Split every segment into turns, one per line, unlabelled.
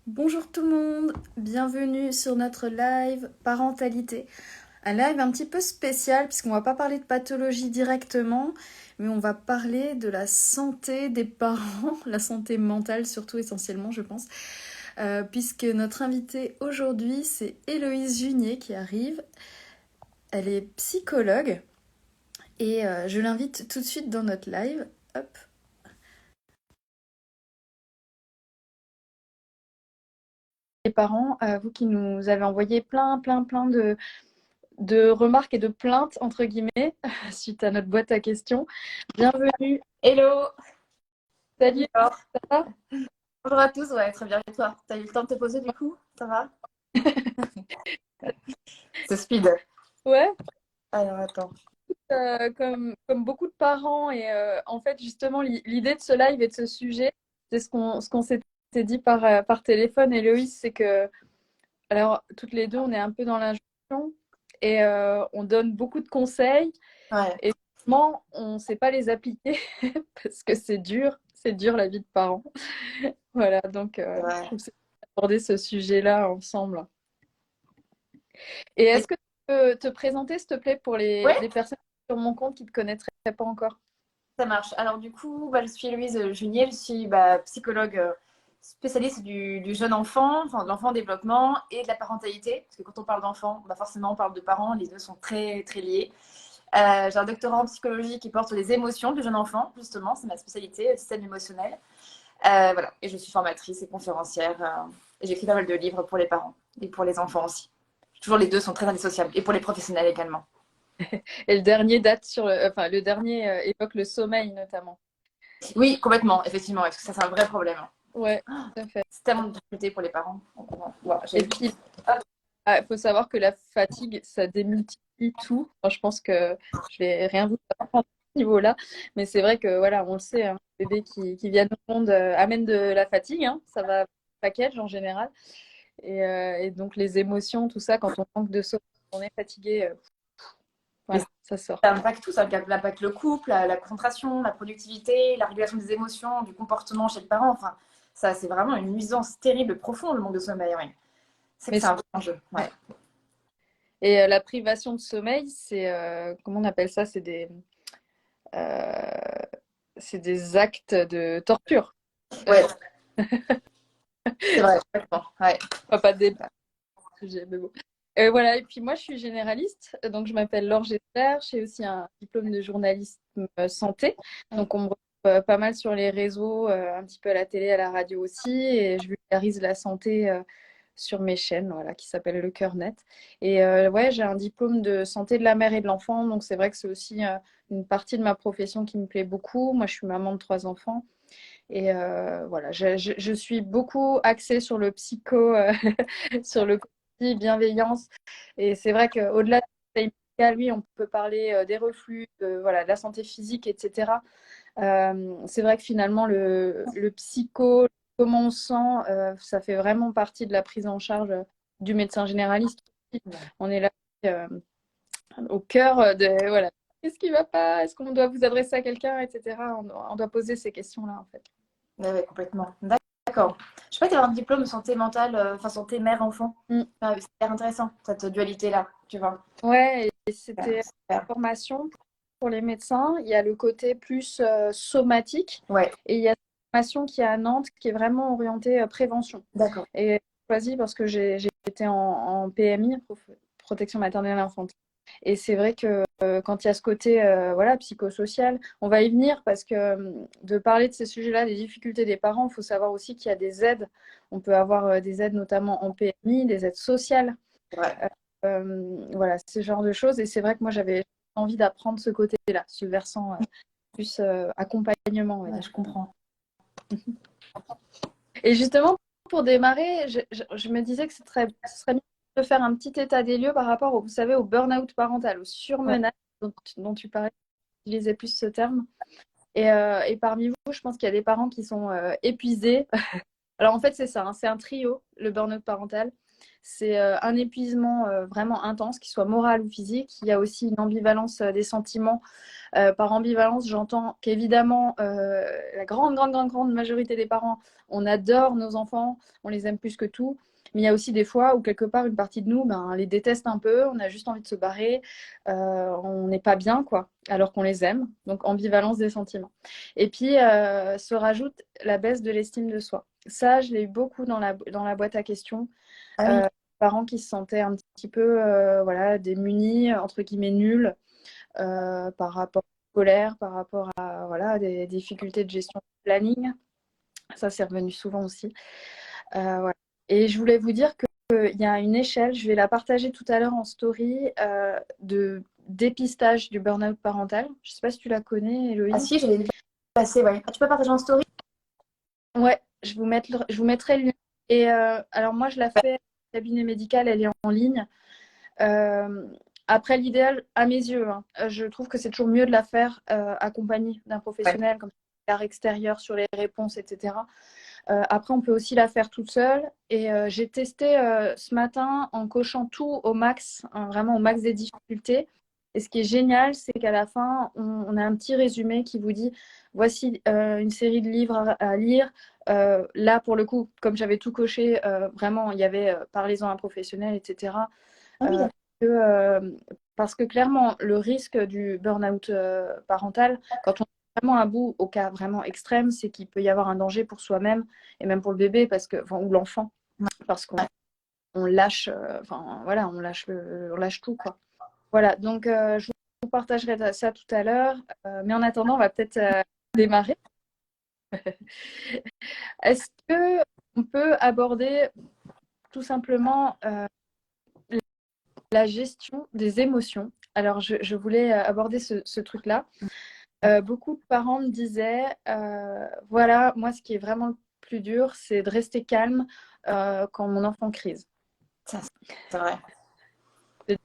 Bonjour tout le monde, bienvenue sur notre live parentalité. Un live un petit peu spécial puisqu'on va pas parler de pathologie directement, mais on va parler de la santé des parents, la santé mentale surtout essentiellement je pense, puisque notre invitée aujourd'hui c'est Héloïse Junier qui arrive. Elle est psychologue et je l'invite tout de suite dans notre live. Hop. Les parents, vous qui nous avez envoyé plein de remarques et de plaintes, entre guillemets, suite à notre boîte à questions. Bienvenue.
Hello,
Salut,
alors,
ça va?
bonjour à tous, ouais, très bien, et toi? T'as eu le temps de te poser du coup? Ça va? C'est speed.
Ouais,
Alors attends.
comme beaucoup de parents, et en fait, justement, l'idée de ce live et de ce sujet, c'est ce qu'on s'était dit par téléphone, Héloïse, c'est que, alors, toutes les deux, on est un peu dans l'injonction et on donne beaucoup de conseils.
Ouais,
Et vraiment, on ne sait pas les appliquer parce que c'est dur la vie de parent. Voilà, donc
c'est
je
vrai.
trouve que c'est bien d'aborder ce sujet-là ensemble. Et
Et-
est-ce que tu peux te présenter, s'il te plaît, pour
ouais,
les personnes sur mon compte qui ne te connaîtraient pas encore?
ça marche. Alors du coup, je suis Héloïse Junier, je suis psychologue spécialiste du jeune enfant, enfin de l'enfant en développement et de la parentalité. Parce que quand on parle d'enfant, forcément on parle de parents, les deux sont très très liés. J'ai un doctorat en psychologie qui porte sur les émotions du jeune enfant, justement, c'est ma spécialité, le système émotionnel. Voilà, et je suis formatrice et conférencière. Et j'écris pas mal de livres pour les parents et pour les enfants aussi. Toujours les deux sont très indissociables. Et pour les professionnels également.
Et le dernier date enfin, le dernier évoque le sommeil notamment.
Oui, complètement, effectivement, parce que ça, c'est un vrai problème.
Ouais, tout à fait.
C'est tellement de difficulté pour les parents. Donc, voilà,
Et puis, il faut savoir que la fatigue, ça démultiplie tout. Enfin, je pense que je vais rien vous apprendre à ce niveau-là, mais c'est vrai que voilà, on le sait, hein, les bébés qui viennent au monde amènent de la fatigue, hein, ça va package en général. Et donc les émotions, tout ça, quand on manque de sommeil, on est fatigué,
mais
voilà, ça sort.
ça impacte tout, ça impacte le couple, la concentration, la productivité, la régulation des émotions, du comportement chez le parent. Enfin, ça, c'est vraiment une nuisance terrible, profonde, le manque de sommeil. Oui. C'est que
Mais
c'est un vrai enjeu. Ouais.
ouais. Et la privation de sommeil, c'est comment on appelle ça? Euh, c'est des actes de torture.
Ouais, c'est vrai, complètement. Ouais.
Pas de débat, sujet, mais bon. Voilà, et puis moi je suis généraliste, donc je m'appelle Laure Gessler, j'ai aussi un diplôme de journalisme santé, donc on me retrouve pas mal sur les réseaux, un petit peu à la télé, à la radio aussi, et je vulgarise la santé sur mes chaînes, voilà, qui s'appelle Le Cœur Net. Et ouais, j'ai un diplôme de santé de la mère et de l'enfant, donc c'est vrai que c'est aussi une partie de ma profession qui me plaît beaucoup. Moi je suis maman de 3 enfants. Et voilà, je suis beaucoup axée sur le psycho, sur le côté bienveillance. Et c'est vrai qu'au-delà de la santé médicale, oui, on peut parler des reflux, voilà, de la santé physique, etc. C'est vrai que finalement, le psycho, comment on se sent, ça fait vraiment partie de la prise en charge du médecin généraliste. On est là euh, au cœur de, voilà, qu'est-ce qui ne va pas? Est-ce qu'on doit vous adresser à quelqu'un, etc. On doit poser ces questions-là, en fait.
Ouais, ouais, complètement. D'accord. Je sais pas, tu as un diplôme santé mentale, enfin santé mère-enfant.
Mm.
C'est hyper intéressant, cette dualité-là, tu vois.
Ouais, et
Super,
c'était une
super.
formation pour les médecins. Il y a le côté plus somatique
Ouais,
et il y a une formation qui est à Nantes qui est vraiment orientée prévention.
d'accord.
Et j'ai choisi parce que j'ai été en PMI, protection maternelle infantile. Et c'est vrai que quand il y a ce côté voilà, psychosocial, on va y venir parce que de parler de ces sujets-là, des difficultés des parents, il faut savoir aussi qu'il y a des aides. On peut avoir des aides notamment en PMI, des aides sociales.
Ouais,
Voilà, ce genre de choses. Et c'est vrai que moi, j'avais envie d'apprendre ce côté-là, ce versant plus accompagnement, on va
ouais,
dire.
je comprends.
Et justement, pour démarrer, je me disais que ce serait mieux de faire un petit état des lieux par rapport, vous savez, au burn-out parental, au
Ouais.
surmenage dont tu parlais, utilisais plus ce terme. Et parmi vous, je pense qu'il y a des parents qui sont épuisés. Alors en fait, c'est ça, hein, c'est un trio, le burn-out parental. c'est un épuisement vraiment intense, qu'il soit moral ou physique. Il y a aussi une ambivalence des sentiments. Par ambivalence, j'entends qu'évidemment, la grande majorité des parents, on adore nos enfants, on les aime plus que tout. Mais il y a aussi des fois où quelque part une partie de nous, ben, les déteste un peu, on a juste envie de se barrer, on n'est pas bien, quoi, alors qu'on les aime. Donc ambivalence des sentiments. Et puis se rajoute la baisse de l'estime de soi. Ça, je l'ai eu beaucoup dans la boîte à questions.
Ah oui.
Parents qui se sentaient un petit peu voilà, démunis, entre guillemets nuls, par rapport à la colère, par rapport à voilà, des difficultés de gestion de planning. Ça, c'est revenu souvent aussi. Voilà. Et je voulais vous dire qu'il y a une échelle, je vais la partager tout à l'heure en story, de dépistage du burn-out parental. Je ne sais pas si tu la connais,
Ah
Héloïse.
si, j'avais vu passer, ouais. Ah, tu peux partager en story?
Ouais, je vous mettrai le lien. Et alors moi, je la fais au cabinet médical, elle est en ligne. Euh, après, l'idéal, à mes yeux, hein, je trouve que c'est toujours mieux de la faire accompagnée d'un
Ouais.
professionnel, comme un regard extérieur sur les réponses, etc. Après, on peut aussi la faire toute seule. Et j'ai testé ce matin en cochant tout au max, hein, vraiment au max des difficultés. Et ce qui est génial, c'est qu'à la fin, on a un petit résumé qui vous dit, voici une série de livres à lire. Là, pour le coup, comme j'avais tout coché, vraiment, il y avait parlez-en à un professionnel, etc.
Ah oui,
Euh,
d'accord.
que, euh, parce que clairement, le risque du burn-out parental, quand on est vraiment à bout, au cas vraiment extrême, c'est qu'il peut y avoir un danger pour soi-même et même pour le bébé parce que, enfin, ou l'enfant, parce qu'on on lâche, enfin voilà, on lâche tout, quoi. Voilà, donc je vous partagerai ça tout à l'heure, mais en attendant, on va peut-être démarrer. Est-ce que on peut aborder tout simplement la gestion des émotions? Alors, je voulais aborder ce truc-là. Beaucoup de parents me disaient, voilà, moi, ce qui est vraiment le plus dur, c'est de rester calme quand mon enfant crise.
Ça, c'est vrai.
C'est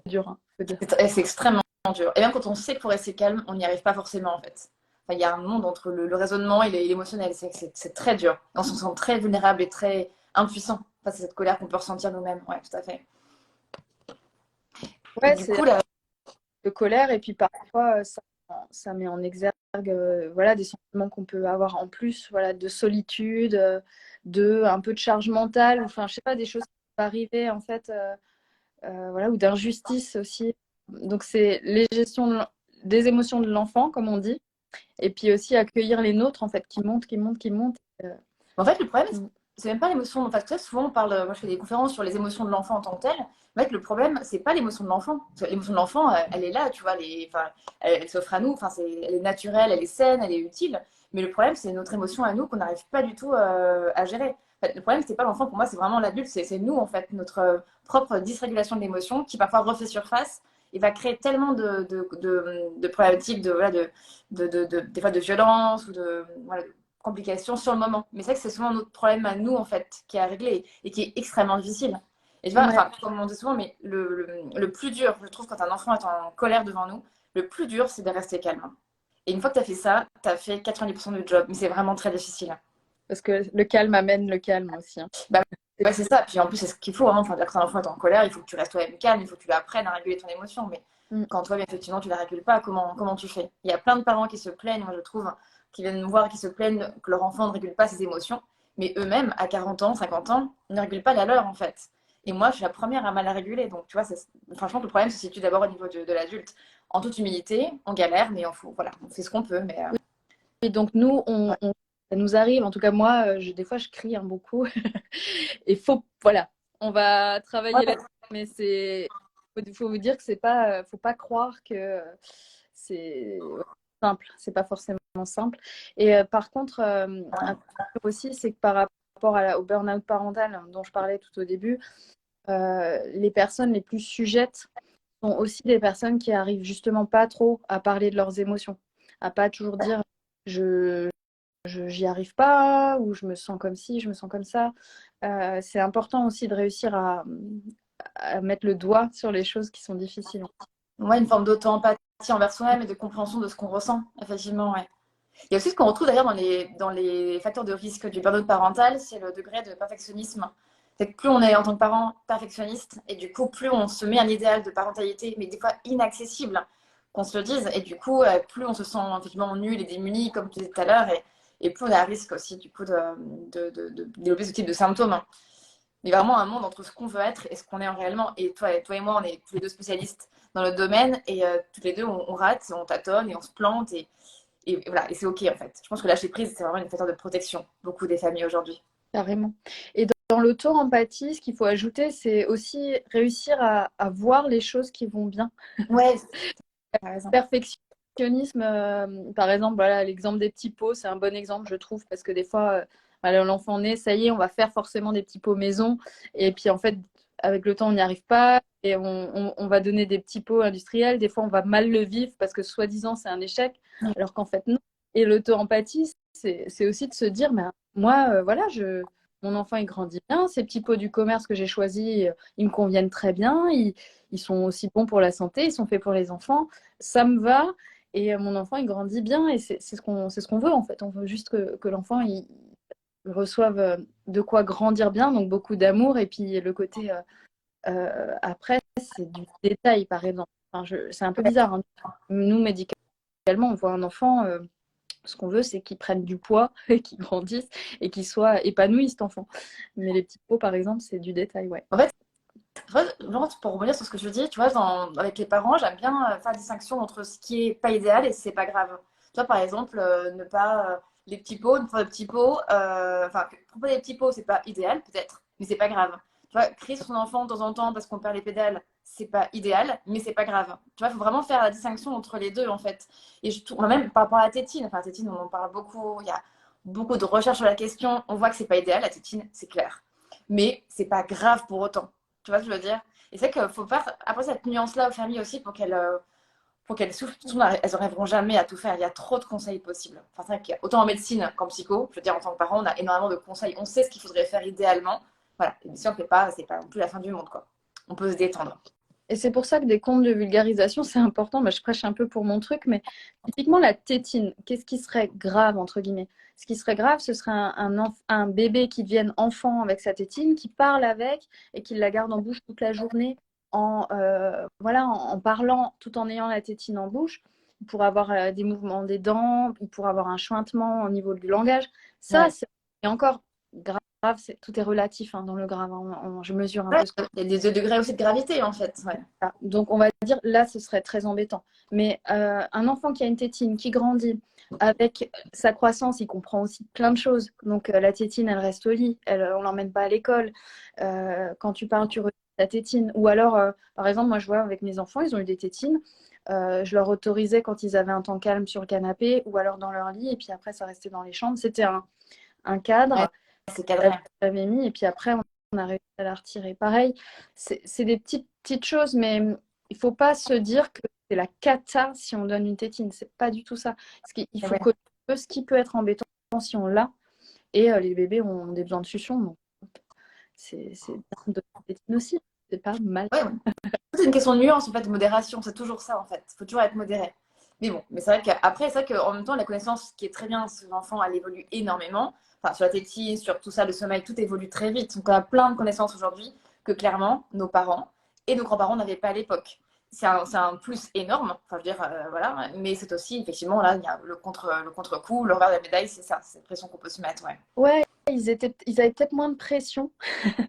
dur, hein, faut dire.
C'est extrêmement dur. Et même quand on sait qu'il faut rester calme, on n'y arrive pas forcément en fait. Enfin, il y a un monde entre le raisonnement et l'émotionnel. C'est très dur. On se sent très vulnérable et très impuissant face à cette colère qu'on peut ressentir nous-mêmes. Ouais, tout à fait. Et
Ouais,
du
c'est
coup, là,
de colère et puis parfois, ça met en exergue voilà, des sentiments qu'on peut avoir en plus, voilà, de solitude, de un peu de charge mentale, enfin, je sais pas, des choses qui peuvent arriver en fait. Voilà, ou d'injustice aussi. Donc, c'est les gestions des émotions de l'enfant, comme on dit, et puis aussi accueillir les nôtres, en fait, qui montent, qui montent, qui montent. Euh,
en fait, le problème,
mm.
c'est même pas l'émotion. Enfin, tu sais, souvent, on parle, moi je fais des conférences sur les émotions de l'enfant en tant que tel. En fait, le problème, c'est pas l'émotion de l'enfant. L'émotion de l'enfant, elle est là, tu vois, enfin, elle s'offre à nous, enfin, elle est naturelle, elle est saine, elle est utile. Mais le problème, c'est notre émotion à nous qu'on n'arrive pas du tout à gérer. En fait, le problème, c'est pas l'enfant, pour moi, c'est vraiment l'adulte, c'est nous, en fait, notre propre dysrégulation de l'émotion qui parfois refait surface et va créer tellement de problématiques, voilà, des fois de violence ou voilà, complications sur le moment. Mais c'est vrai que c'est souvent notre problème à nous, en fait, qui est à régler et qui est extrêmement difficile. Et tu vois,
Ouais,
enfin, comme on dit souvent, mais le plus dur, je trouve, quand un enfant est en colère devant nous, le plus dur, c'est de rester calme. Et une fois que tu as fait ça, tu as fait 90% du job. Mais c'est vraiment très difficile.
parce que le calme amène le calme aussi, hein.
Bah, ouais, c'est ça. Puis en plus, c'est ce qu'il faut. Hein. Enfin, quand un enfant est en colère, il faut que tu restes toi-même calme, il faut que tu lui apprennes à réguler ton émotion. Mais
Mm.
quand toi, effectivement, tu ne la régules pas, comment tu fais? Il y a plein de parents qui se plaignent, moi, je trouve, qui viennent me voir et qui se plaignent que leur enfant ne régule pas ses émotions. Mais eux-mêmes, à 40 ans, 50 ans, ne régulent pas la leur, en fait. Et moi, je suis la première à mal la réguler. Donc, tu vois, franchement, le problème se situe d'abord au niveau de l'adulte. En toute humilité, on galère, mais voilà, on fait ce qu'on peut. Mais
Et donc, nous,
ouais.
ça nous arrive, en tout cas, moi, des fois, je crie hein, beaucoup. Et voilà, on va travailler
Ouais.
là-dessus, mais faut vous dire que c'est pas, faut pas croire que c'est simple. C'est pas forcément simple. Et par contre, un truc aussi, c'est que par rapport au burn-out parental dont je parlais tout au début, les personnes les plus sujettes sont aussi des personnes qui arrivent justement pas trop à parler de leurs émotions, à pas toujours dire j'y arrive pas ou je me sens comme ci, je me sens comme ça. C'est important aussi de réussir à mettre le doigt sur les choses qui sont difficiles.
Ouais, une forme d'auto-empathie envers soi-même et de compréhension de ce qu'on ressent, effectivement, ouais. Il y a aussi ce qu'on retrouve d'ailleurs dans les facteurs de risque du burn-out parental, c'est le degré de perfectionnisme. C'est que plus on est en tant que parent perfectionniste, et du coup, plus on se met un idéal de parentalité, mais des fois inaccessible, qu'on se le dise, et du coup, plus on se sent effectivement nul et démuni, comme tu disais tout à l'heure, et plus on est à risque aussi, du coup, de développer ce type de symptômes. Mais vraiment un monde entre ce qu'on veut être et ce qu'on est en réellement. Et toi et moi, on est tous les deux spécialistes dans notre domaine, et toutes les deux, on rate, on tâtonne, et on se plante, et voilà, et c'est OK en fait. Je pense que lâcher prise, c'est vraiment une facteur de protection, beaucoup des familles aujourd'hui.
Carrément. Et dans l'auto-empathie, ce qu'il faut ajouter, c'est aussi réussir à voir les choses qui vont bien.
Ouais, t'as raison.
Perfectionnisme, par exemple, voilà, l'exemple des petits pots, c'est un bon exemple, je trouve, parce que des fois, voilà, l'enfant naît, ça y est, on va faire forcément des petits pots maison, et puis en fait, avec le temps, on n'y arrive pas, et on va donner des petits pots industriels. Des fois, on va mal le vivre parce que soi-disant, c'est un échec, alors qu'en fait, non. Et l'auto-empathie, c'est aussi de se dire, mais moi, voilà, mon enfant, il grandit bien, ces petits pots du commerce que j'ai choisis, ils me conviennent très bien, ils sont aussi bons pour la santé, ils sont faits pour les enfants, ça me va. Et mon enfant, il grandit bien et c'est ce qu'on veut en fait. On veut juste que l'enfant il reçoive de quoi grandir bien, donc beaucoup d'amour. Et puis le côté après, c'est du détail par exemple. Enfin, c'est un peu bizarre, hein. Nous, médicalement, on voit un enfant, ce qu'on veut, c'est qu'il prenne du poids et qu'il grandisse et qu'il soit épanoui cet enfant. Mais les petits pots, par exemple, c'est du détail, ouais.
En fait, genre, pour revenir sur ce que je dis, tu vois, avec les parents, j'aime bien faire la distinction entre ce qui est pas idéal et c'est pas grave. Tu vois, par exemple, ne pas les petits pots, ne faire des petits pots, enfin, proposer des petits pots, c'est pas idéal peut-être, mais c'est pas grave. Tu vois, crier sur son enfant de temps en temps parce qu'on perd les pédales, c'est pas idéal, mais c'est pas grave. Tu vois, il faut vraiment faire la distinction entre les deux en fait. Et je trouve, même par rapport à la tétine, enfin, la tétine, on en parle beaucoup, il y a beaucoup de recherches sur la question, on voit que c'est pas idéal, la tétine, c'est clair. Mais c'est pas grave pour autant. Tu vois ce que je veux dire? Et c'est qu'il faut faire après cette nuance-là aux familles aussi pour qu'elles souffrent. Elles n'arriveront jamais à tout faire. Il y a trop de conseils possibles. Enfin, c'est vrai qu'autant en médecine qu'en psycho, je veux dire, en tant que parent, on a énormément de conseils. On sait ce qu'il faudrait faire idéalement. Voilà. Et si on ne fait pas, c'est pas non plus la fin du monde, quoi. On peut se détendre.
Et c'est pour ça que des comptes de vulgarisation, c'est important. Bah, je prêche un peu pour mon truc, mais typiquement la tétine, qu'est-ce qui serait grave, entre guillemets? Ce qui serait grave, ce serait un bébé qui devienne enfant avec sa tétine, qui parle avec et qui la garde en bouche toute la journée voilà, en parlant tout en ayant la tétine en bouche. Il pourrait avoir des mouvements des dents, il pourrait avoir un chuintement au niveau du langage. Ça,
Ouais.
c'est et encore grave, tout est relatif hein, dans le grave, hein. Je mesure un
Ouais.
peu ce que
Il y a des degrés aussi de gravité, en fait. Ouais.
ça. Donc, on va dire, là, ce serait très embêtant. Mais un enfant qui a une tétine, qui grandit, avec sa croissance, il comprend aussi plein de choses. Donc, la tétine, elle reste au lit, on l'emmène pas à l'école. Quand tu parles, tu retires ta tétine. Ou alors, par exemple, moi, je vois avec mes enfants, ils ont eu des tétines. Je leur autorisais quand ils avaient un temps calme sur le canapé ou alors dans leur lit. Et puis après, ça restait dans les chambres. C'était un
Ouais,
cadre
c'est cadré.
j'avais mis. Et puis après, on a réussi à la retirer. Pareil, c'est des petites choses, mais il faut pas se dire que c'est la cata si on donne une tétine. C'est pas du tout ça. Il faut
Ouais.
connaître ce qui peut être embêtant si on l'a. Et les bébés ont des besoins de succion. Donc c'est bien de donner une tétine aussi. C'est pas mal.
Ouais, ouais. C'est une question de nuance, en fait, de modération. C'est toujours ça, en fait. Il faut toujours être modéré. Mais bon, mais c'est vrai qu'après, c'est vrai qu'en même temps, la connaissance qui est très bien sur l'enfant, elle évolue énormément. Enfin, sur la tétine, sur tout ça, le sommeil, tout évolue très vite. Donc, on a plein de connaissances aujourd'hui que clairement, nos parents et nos grands-parents n'avaient pas à l'époque. C'est un plus énorme, enfin, je veux dire, voilà. Mais c'est aussi, effectivement, là, il y a le contre-coup, le revers de la médaille, c'est ça, c'est cette pression qu'on peut se mettre, ouais.
Ouais, ils avaient peut-être moins de pression,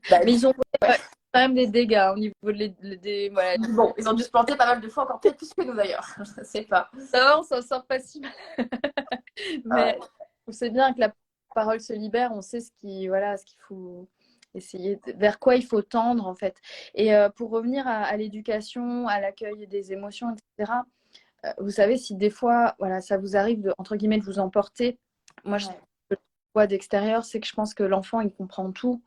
Bah,
mais ils ont
ouais.
quand même des dégâts au niveau voilà.
Bon, ils ont dû se planter pas mal de fois, encore peut-être plus que nous d'ailleurs. Je sais pas.
Ça va, on s'en sort pas si mal.
Ouais.
Mais on sait bien que la parole se libère, on sait voilà, ce qu'il faut essayer, vers quoi il faut tendre en fait. Et pour revenir à l'éducation, à l'accueil des émotions, etc., vous savez, si des fois, voilà, ça vous arrive entre guillemets, de vous emporter, moi je
Ouais.
le vois d'extérieur, c'est que je pense que l'enfant, il comprend tout.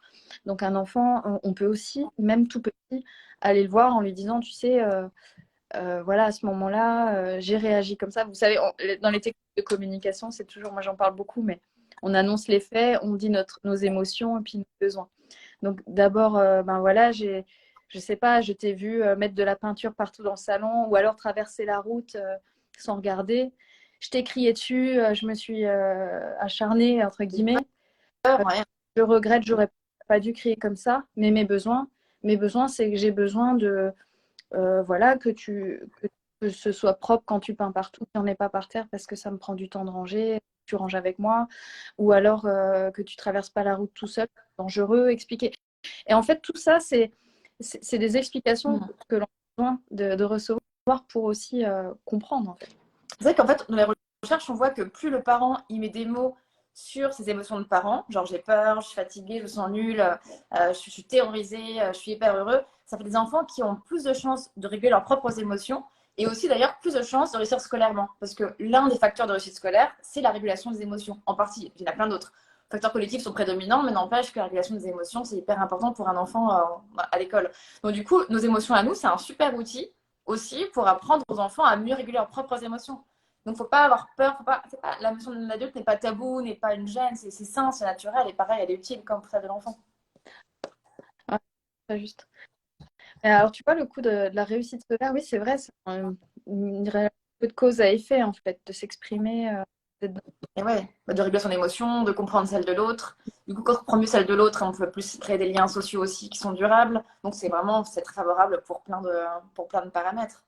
Donc un enfant, on peut aussi, même tout petit, aller le voir en lui disant, tu sais, voilà, à ce moment-là, j'ai réagi comme ça. Vous savez, dans les techniques de communication, c'est toujours, moi j'en parle beaucoup, mais on annonce les faits, on dit nos émotions et puis nos besoins. Donc d'abord, ben voilà, je sais pas, je t'ai vu mettre de la peinture partout dans le salon ou alors traverser la route sans regarder. Je t'ai crié dessus, je me suis acharnée, entre guillemets.
Ouais.
Je regrette, j'aurais pas dû crier comme ça, mais mes besoins, c'est que j'ai besoin de, voilà, que ce soit propre quand tu peins partout, qu'il n'y en ait pas par terre parce que ça me prend du temps de ranger, tu ranges avec moi, ou alors que tu traverses pas la route tout seul, dangereux, expliquer. Et en fait, tout ça, c'est des explications que l'on a besoin de recevoir pour aussi comprendre, en fait.
C'est vrai qu'en fait, dans les recherches, on voit que plus le parent il met des mots sur ses émotions de parent, genre j'ai peur, je suis fatiguée, je me sens nulle, je suis terrorisée, je suis hyper heureux, ça fait des enfants qui ont plus de chances de réguler leurs propres émotions et aussi d'ailleurs plus de chances de réussir scolairement. Parce que l'un des facteurs de réussite scolaire, c'est la régulation des émotions. En partie, il y en a plein d'autres. Les facteurs collectifs sont prédominants, mais n'empêche que la régulation des émotions, c'est hyper important pour un enfant à l'école. Donc du coup, nos émotions à nous, c'est un super outil aussi pour apprendre aux enfants à mieux réguler leurs propres émotions. Donc, faut pas avoir peur. La notion de l'adulte n'est pas tabou, n'est pas une gêne. C'est sain, c'est naturel. Et pareil, elle est utile comme pour celle de l'enfant.
Ouais, très juste. Et alors, tu vois, le coup de la réussite scolaire, oui, c'est vrai, c'est un peu de cause à effet, en fait, de s'exprimer.
Et ouais, de réguler son émotion, de comprendre celle de l'autre. Du coup, quand on comprend mieux celle de l'autre, on peut plus créer des liens sociaux aussi qui sont durables. Donc, c'est très favorable pour plein de paramètres.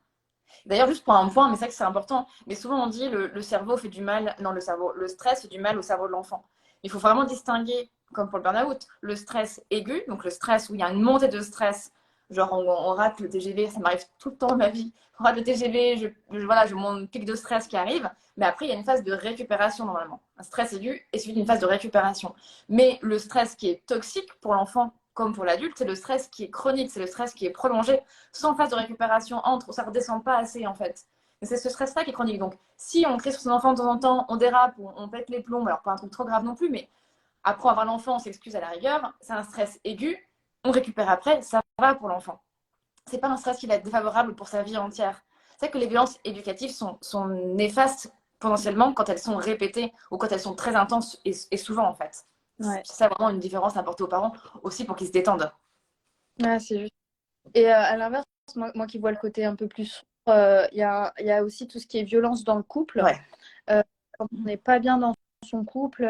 D'ailleurs, juste pour un point, mais c'est vrai que c'est important, mais souvent on dit le cerveau fait du mal, non, le stress fait du mal au cerveau de l'enfant. Il faut vraiment distinguer, comme pour le burn-out, le stress aigu, donc le stress où il y a une montée de stress, genre on rate le TGV, ça m'arrive tout le temps dans ma vie, on rate le TGV, voilà, je mon pic de stress qui arrive, mais après il y a une phase de récupération normalement. Un stress aigu est suivi d'une phase de récupération. Mais le stress qui est toxique pour l'enfant, comme pour l'adulte, c'est le stress qui est chronique, c'est le stress qui est prolongé, sans phase de récupération entre, où ça ne redescend pas assez en fait. Et c'est ce stress-là qui est chronique. Donc, si on crie sur son enfant de temps en temps, on dérape, on pète les plombs, alors pas un truc trop grave non plus, mais après avoir l'enfant, on s'excuse à la rigueur, c'est un stress aigu, on récupère après, ça va pour l'enfant. C'est pas un stress qui va être défavorable pour sa vie entière. C'est que les violences éducatives sont néfastes potentiellement quand elles sont répétées ou quand elles sont très intenses et souvent en fait.
Ouais.
C'est ça vraiment une différence à apporter aux parents aussi pour qu'ils se détendent.
Ouais, c'est juste. Et à l'inverse, moi qui vois le côté un peu plus sombre, il y a aussi tout ce qui est violence dans le couple.
Ouais.
Quand on n'est pas bien dans son couple,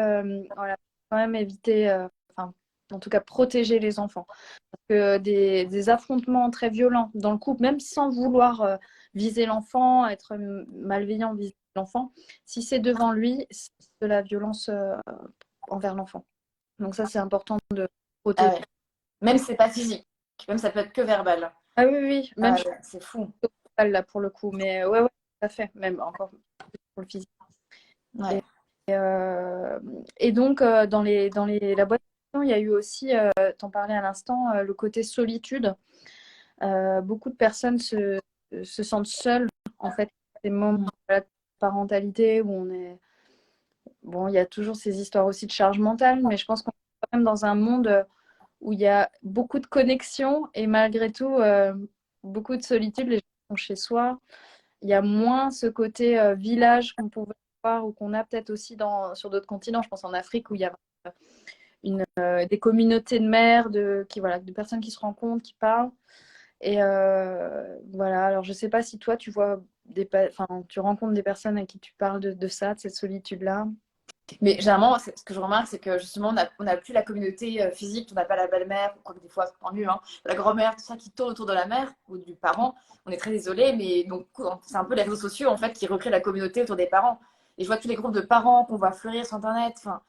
voilà, faut quand même éviter, enfin, en tout cas, protéger les enfants. Parce que des affrontements très violents dans le couple, même sans vouloir viser l'enfant, être malveillant vis-à-vis de l'enfant, si c'est devant lui, c'est de la violence envers l'enfant. Donc ça, c'est important de
Ah
protéger.
ouais. Même si c'est pas physique, même ça peut être que verbal.
Ah oui, oui, même
Ah
chez
ouais, c'est fou.
le là pour le coup, mais ouais, ouais, tout à fait, même encore plus pour le physique.
Ouais.
Euh, et donc, la boîte de il y a eu aussi, t'en parlais à l'instant, le côté solitude. Beaucoup de personnes se sentent seules, en fait, ces moments de parentalité où on est. Bon, il y a toujours ces histoires aussi de charge mentale, mais je pense qu'on est quand même dans un monde où il y a beaucoup de connexions et malgré tout, beaucoup de solitude. Les gens sont chez soi. Il y a moins ce côté village qu'on pouvait voir ou qu'on a peut-être aussi sur d'autres continents. Je pense en Afrique où il y a des communautés de mères, voilà, de personnes qui se rencontrent, qui parlent. Et voilà, alors je sais pas si toi tu vois tu rencontres des personnes à qui tu parles de ça, de cette solitude-là.
Mais généralement, ce que je remarque, c'est que justement, on a plus la communauté physique, on n'a pas la belle-mère, quoique des fois, tant mieux, hein, la grand-mère, tout ça qui tourne autour de la mère ou du parent. On est très isolé, mais donc c'est un peu les réseaux sociaux en fait qui recréent la communauté autour des parents. Et je vois tous les groupes de parents qu'on voit fleurir sur Internet. Enfin,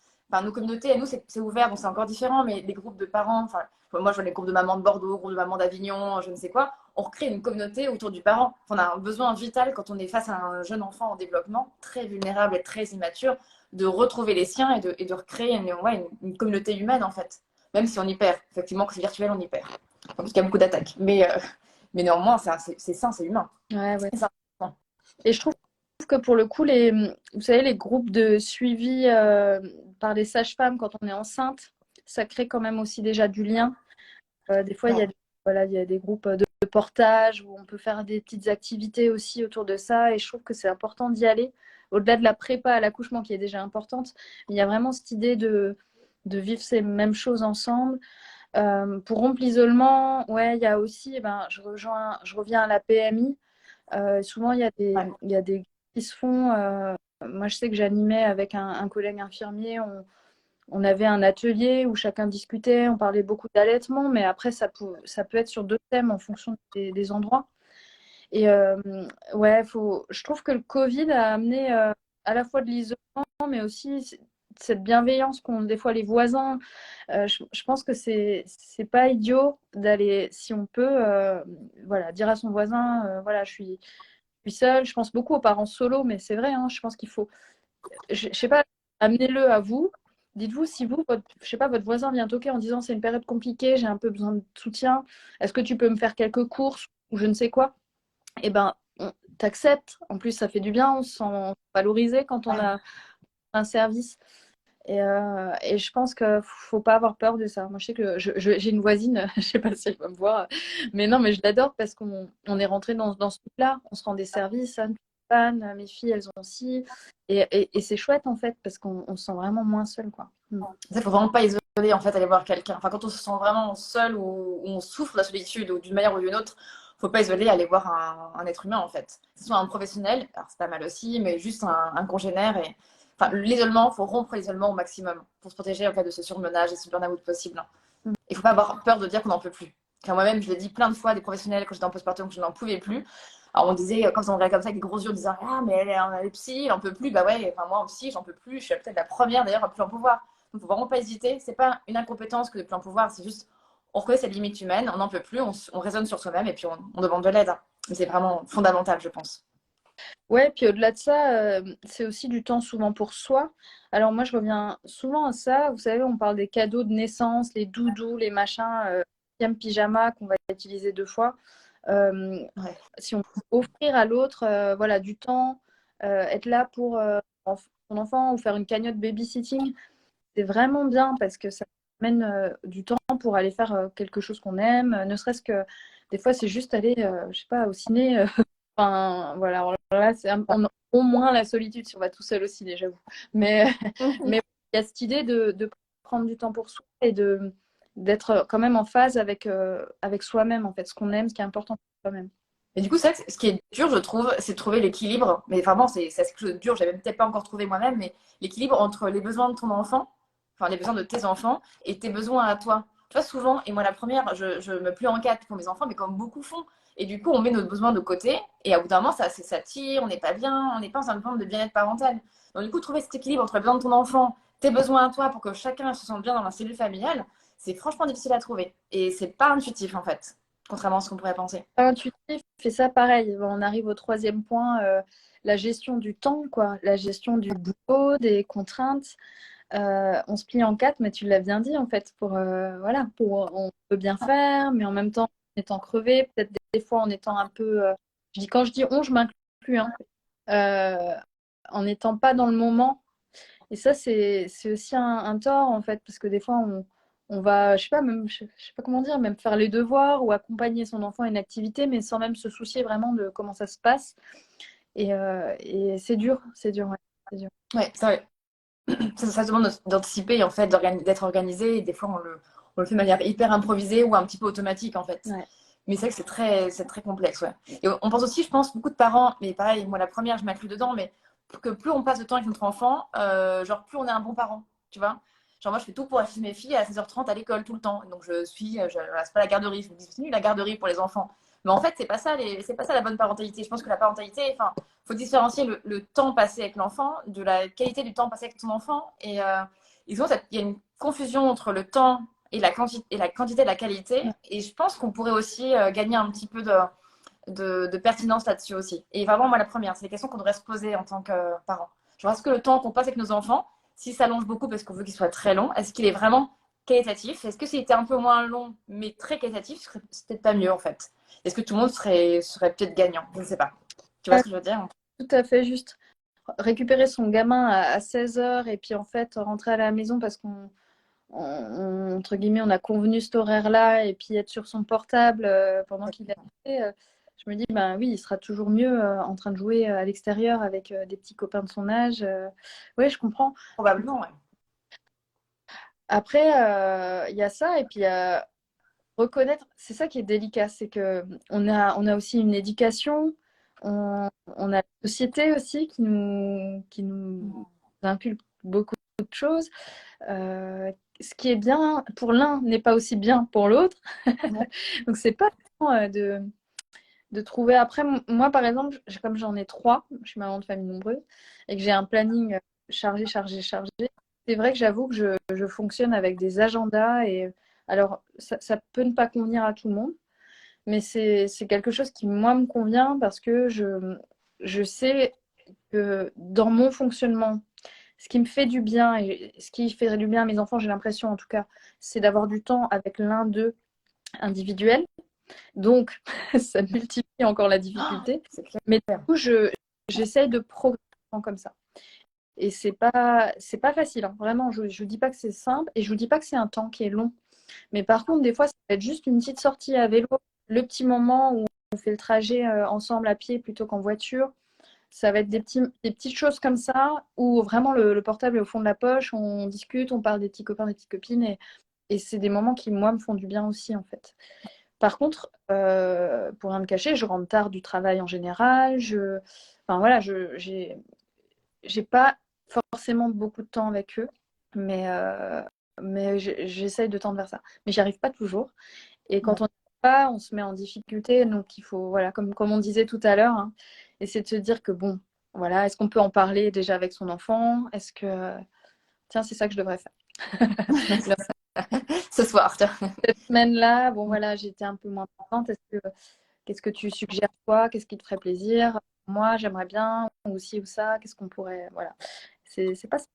nos communautés, à nous, c'est ouvert, donc c'est encore différent, mais les groupes de parents, enfin, moi, je vois les groupes de mamans de Bordeaux, groupes de mamans d'Avignon, je ne sais quoi, on recrée une communauté autour du parent. On a un besoin vital quand on est face à un jeune enfant en développement, très vulnérable et très immature, de retrouver les siens et de recréer une communauté humaine en fait. Même si on y perd. Effectivement, quand c'est virtuel, on y perd. Parce qu'il y a beaucoup d'attaques. Mais néanmoins, c'est sain, c'est humain.
Ouais, ouais.
C'est ça.
Et je trouve que pour le coup, vous savez, les groupes de suivi par les sages-femmes quand on est enceinte, ça crée quand même aussi déjà du lien. Des fois,
Ouais.
voilà, il y a des groupes de portage où on peut faire des petites activités aussi autour de ça. Et je trouve que c'est important d'y aller. Au-delà de la prépa à l'accouchement qui est déjà importante, il y a vraiment cette idée de vivre ces mêmes choses ensemble. Pour rompre l'isolement, ouais, il y a aussi, je reviens à la PMI. Souvent,
Ouais.
il y a des qui se font. Moi, je sais que j'animais avec un collègue infirmier. on avait un atelier où chacun discutait, on parlait beaucoup d'allaitement, mais après, ça peut être sur d'autres thèmes en fonction des endroits. Et ouais, je trouve que le Covid a amené à la fois de l'isolement, mais aussi cette bienveillance qu'ont des fois les voisins. Je pense que c'est pas idiot d'aller, si on peut, voilà, dire à son voisin, voilà, je suis seule. Je pense beaucoup aux parents solo, mais c'est vrai, hein, je pense qu'il faut, je sais pas, amenez-le à vous. Dites-vous, si vous, je sais pas, votre voisin vient toquer en disant c'est une période compliquée, j'ai un peu besoin de soutien, est-ce que tu peux me faire quelques courses ou je ne sais quoi? Eh ben, t'acceptes. En plus, ça fait du bien, on se sent valorisé quand on
Ouais.
a un service. Et je pense qu'il ne faut pas avoir peur de ça. Moi, je sais que j'ai une voisine, je ne sais pas si elle va me voir, mais non, mais je l'adore parce qu'on est rentré dans ce truc-là. On se rend des services, Anne, Anne, mes filles, elles ont aussi. Et c'est chouette, en fait, parce qu'on se sent vraiment moins seul, quoi. Mm.
Il faut vraiment pas isoler, en fait, aller voir quelqu'un. Enfin, quand on se sent vraiment seul ou on souffre de la solitude ou d'une manière ou d'une autre, faut pas isoler, aller voir un être humain, en fait. Que ce soit un professionnel, alors c'est pas mal aussi, mais juste un congénère. Et... Enfin, l'isolement, faut rompre l'isolement au maximum pour se protéger en cas de ce surmenage et ce burn-out possible. Il faut pas avoir peur de dire qu'on n'en peut plus. Car moi-même, je l'ai dit plein de fois à des professionnels quand j'étais en postpartum que je n'en pouvais plus. Alors on disait, quand on regardait comme ça avec des gros yeux, on disait ah mais elle est psy, elle en peut plus. Bah ouais, enfin moi en psy, j'en peux plus. Je suis peut-être la première d'ailleurs à plus en pouvoir. Donc faut vraiment pas hésiter. C'est pas une incompétence que de plus en pouvoir, c'est juste on reconnaît ses limites humaines, on n'en peut plus, on raisonne sur soi-même et puis on demande de l'aide. Mais c'est vraiment fondamental, je pense.
Ouais, puis au-delà de ça, c'est aussi du temps souvent pour soi. Alors moi, je reviens souvent à ça. Vous savez, on parle des cadeaux de naissance, les doudous, les machins, pyjama qu'on va utiliser 2 fois. Euh,
Ouais.
si on peut offrir à l'autre, voilà, du temps, être là pour son enfant ou faire une cagnotte babysitting, c'est vraiment bien parce que ça amène du temps pour aller faire quelque chose qu'on aime. Ne serait-ce que des fois, c'est juste aller, je sais pas, au ciné. Enfin, voilà, alors là, on a au moins la solitude si on va tout seul au ciné, j'avoue. Mais, mais il y a cette idée de prendre du temps pour soi et d'être quand même en phase avec soi-même, en fait, ce qu'on aime, ce qui est important pour soi-même.
Et du coup, ça, ce qui est dur, je trouve, c'est de trouver l'équilibre. Mais vraiment, c'est quelque chose de dur. J'avais peut-être pas encore trouvé moi-même, mais l'équilibre entre les besoins de ton enfant, enfin les besoins de tes enfants, et tes besoins à toi. Tu vois, souvent, et moi la première, je me plie en quatre pour mes enfants, mais comme beaucoup font. Et du coup, on met nos besoins de côté, et à bout d'un moment, ça tire, on n'est pas bien, on n'est pas dans une forme de bien-être parental. Donc du coup, trouver cet équilibre entre les besoins de ton enfant, tes besoins à toi, pour que chacun se sente bien dans la cellule familiale, c'est franchement difficile à trouver. Et c'est pas intuitif, en fait, contrairement à ce qu'on pourrait penser.
Intuitif, fait ça pareil. Bon, on arrive au troisième point, la gestion du temps, quoi, la gestion du boulot, des contraintes. On se plie en quatre, mais tu l'as bien dit en fait, voilà, on peut bien faire, mais en même temps, en étant crevé, peut-être des fois en étant un peu, quand je dis on, je m'inclus, hein, euh, en n'étant pas dans le moment. Et ça, c'est aussi un tort en fait, parce que des fois, on va, je sais pas, même, je sais pas comment dire, même faire les devoirs ou accompagner son enfant à une activité, mais sans même se soucier vraiment de comment ça se passe. Et c'est dur, ouais, c'est dur.
Ouais, ça, ça se demande d'anticiper, en fait, d'être organisé. Et des fois, on le fait de manière hyper improvisée ou un petit peu automatique, en fait.
Ouais.
Mais c'est vrai que c'est très complexe, ouais. Et on pense aussi, je pense, beaucoup de parents, mais pareil, moi la première, je m'inclus dedans, mais que plus on passe de temps avec notre enfant, genre plus on est un bon parent, tu vois. Genre moi, je fais tout pour acheter mes filles à 16h30 à l'école tout le temps. Donc voilà, c'est pas la garderie, je me dis, c'est nul la garderie pour les enfants. Mais en fait, c'est pas ça la bonne parentalité. Je pense que la parentalité, enfin, faut différencier le temps passé avec l'enfant de la qualité du temps passé avec ton enfant. Et souvent, il y a une confusion entre le temps et la quantité de la qualité. Et je pense qu'on pourrait aussi gagner un petit peu de pertinence là-dessus aussi. Et vraiment, moi, la première, c'est les questions qu'on devrait se poser en tant que parents. Genre, est-ce que le temps qu'on passe avec nos enfants, s'il s'allonge beaucoup parce qu'on veut qu'il soit très long, est-ce qu'il est vraiment qualitatif? Est-ce que s'il était un peu moins long, mais très qualitatif, c'est peut-être pas mieux en fait? Est-ce que tout le monde serait peut-être gagnant? Je ne sais pas. Tu vois
Ouais,
ce que je veux dire?
tout à fait juste. Récupérer son gamin à 16h et puis en fait rentrer à la maison parce entre guillemets, on a convenu cet horaire-là et puis être sur son portable pendant qu'il est je me dis, ben oui, il sera toujours mieux en train de jouer à l'extérieur avec des petits copains de son âge. Oui, je comprends.
Probablement, ouais.
Après, il y a ça et puis reconnaître, c'est ça qui est délicat, c'est que on a aussi une éducation, on a la société aussi qui nous inculque beaucoup. de choses. Ce qui est bien pour l'un n'est pas aussi bien pour l'autre. Donc, c'est pas de trouver. Après, moi, par exemple, comme j'en ai 3, je suis maman de famille nombreuse, et que j'ai un planning chargé, chargé, chargé, c'est vrai que j'avoue que je fonctionne avec des agendas. Et alors, ça peut ne pas convenir à tout le monde, mais c'est quelque chose qui, moi, me convient parce que je sais que dans mon fonctionnement, ce qui me fait du bien et ce qui fait du bien à mes enfants, j'ai l'impression en tout cas, c'est d'avoir du temps avec l'un d'eux individuel. Donc, ça multiplie encore la difficulté.
C'est clair.
Mais du coup, j'essaye de progresser comme ça. Et c'est pas facile, hein. Vraiment, je ne dis pas que c'est simple et je ne vous dis pas que c'est un temps qui est long. Mais par contre, des fois, ça peut être juste une petite sortie à vélo, le petit moment où on fait le trajet ensemble à pied plutôt qu'en voiture. Ça va être des petites choses comme ça où vraiment le portable est au fond de la poche, on discute, on parle des petits copains, des petites copines et c'est des moments qui, moi, me font du bien aussi, en fait. Par contre, pour rien me cacher, je rentre tard du travail en général. Enfin voilà, j'ai pas forcément beaucoup de temps avec eux, mais j'essaye de tendre vers ça. Mais j'y arrive pas toujours. Et quand on n'y arrive pas, on se met en difficulté. Donc il faut, voilà, comme on disait tout à l'heure, hein, essayer de se dire que bon, voilà, est-ce qu'on peut en parler déjà avec son enfant? Est-ce que, tiens, c'est ça que je devrais faire.
Ce soir, tiens.
Cette semaine-là, bon voilà, j'étais un peu moins présente. Qu'est-ce que tu suggères toi? Qu'est-ce qui te ferait plaisir? Moi, j'aimerais bien, ou ci ou ça. Qu'est-ce qu'on pourrait. Voilà. C'est pas ça.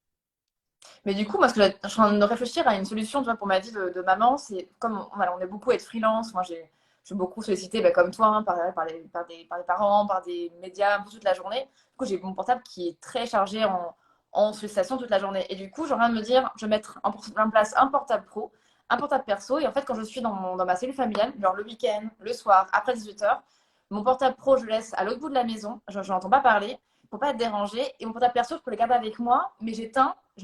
Mais du coup, moi, je suis en train de réfléchir à une solution, tu vois, pour ma vie de maman. C'est comme voilà, on est beaucoup à être freelance. Moi, je suis beaucoup sollicitée, bah, comme toi, hein, par des parents, par des médias, un peu toute la journée. Du coup, j'ai mon portable qui est très chargé en sollicitation toute la journée. Et du coup, j'ai envie de me dire, je vais mettre en place un portable pro, un portable perso. Et en fait, quand je suis dans ma cellule familiale, genre le week-end, le soir, après 18h, mon portable pro, je le laisse à l'autre bout de la maison. Je n'entends pas parler pour pas être dérangée. Et mon portable perso, je peux le garder avec moi, mais je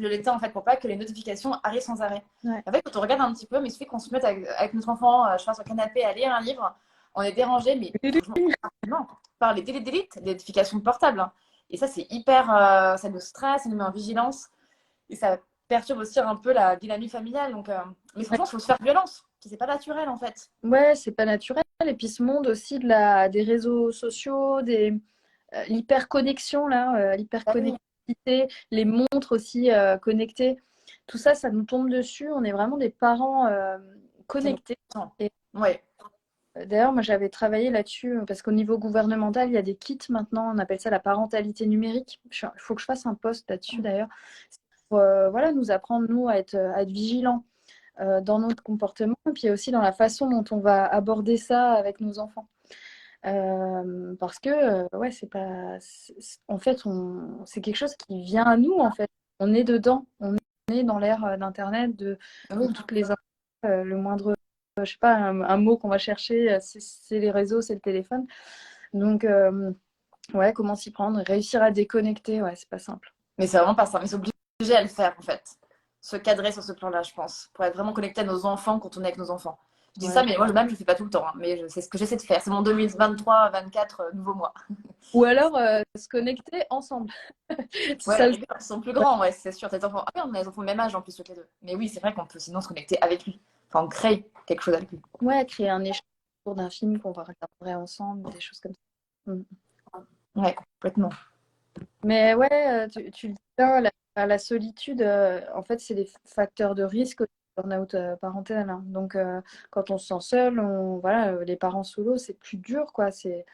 l'éteins en fait pour pas que les notifications arrivent sans arrêt.
Ouais.
En fait, quand on regarde un petit peu, mais il suffit qu'on se mette avec notre enfant, je pense, sur le canapé à lire un livre, on est dérangé, mais franchement, non, par les délites, les notifications portables. Hein. Et ça, c'est hyper, ça nous stresse, ça nous met en vigilance, et ça perturbe aussi un peu la dynamique familiale. Donc, mais franchement, il faut se faire violence, c'est pas naturel en fait.
Ouais, c'est pas naturel. Et puis ce monde aussi des réseaux sociaux, l'hyperconnexion, là,
Ah oui,
l'hyperconnectivité, les montres aussi connectées, tout ça, ça nous tombe dessus. On est vraiment des parents
ça nous
connectés. Et
ouais.
d'ailleurs, moi, j'avais travaillé là-dessus parce qu'au niveau gouvernemental, il y a des kits maintenant. On appelle ça la parentalité numérique. Il faut que je fasse un post là-dessus d'ailleurs. Pour, voilà, nous apprendre, nous, à être vigilants dans notre comportement et puis aussi dans la façon dont on va aborder ça avec nos enfants. Parce que, ouais, c'est pas. En fait, c'est quelque chose qui vient à nous, en fait. On est dedans. On est dans l'ère d'Internet, de
Oui.
toutes les infos, le moindre, je sais pas, un mot qu'on va chercher, c'est les réseaux, c'est le téléphone. Donc, ouais, comment s'y prendre? Réussir à déconnecter, ouais, c'est pas simple.
Mais c'est vraiment pas ça. Mais c'est obligé à le faire, en fait. Se cadrer sur ce plan-là, je pense. Pour être vraiment connecté à nos enfants quand on est avec nos enfants. Je dis ça,
Ouais.
mais moi, le même, je le fais pas tout le temps. Hein, mais c'est ce que j'essaie de faire. C'est mon 2023-24 nouveau mois.
Ou alors se connecter ensemble.
Ouais,
Ça
à la
aussi.
rigueur, ils sont plus grands, ouais, c'est sûr. Tes enfants. Ah oui, on a des enfants du même âge en plus, toutes les deux. Mais oui, c'est vrai qu'on peut sinon se connecter avec lui. Enfin, on crée quelque chose avec lui.
Ouais, créer un échange autour d'un film qu'on va regarder ensemble, des choses comme ça. Mm.
Ouais, complètement.
Mais ouais, tu le dis bien, la solitude, en fait, c'est des facteurs de risque au burn-out parental, hein. Donc, quand on se sent seul, voilà, les parents sous l'eau, c'est plus dur, quoi. C'est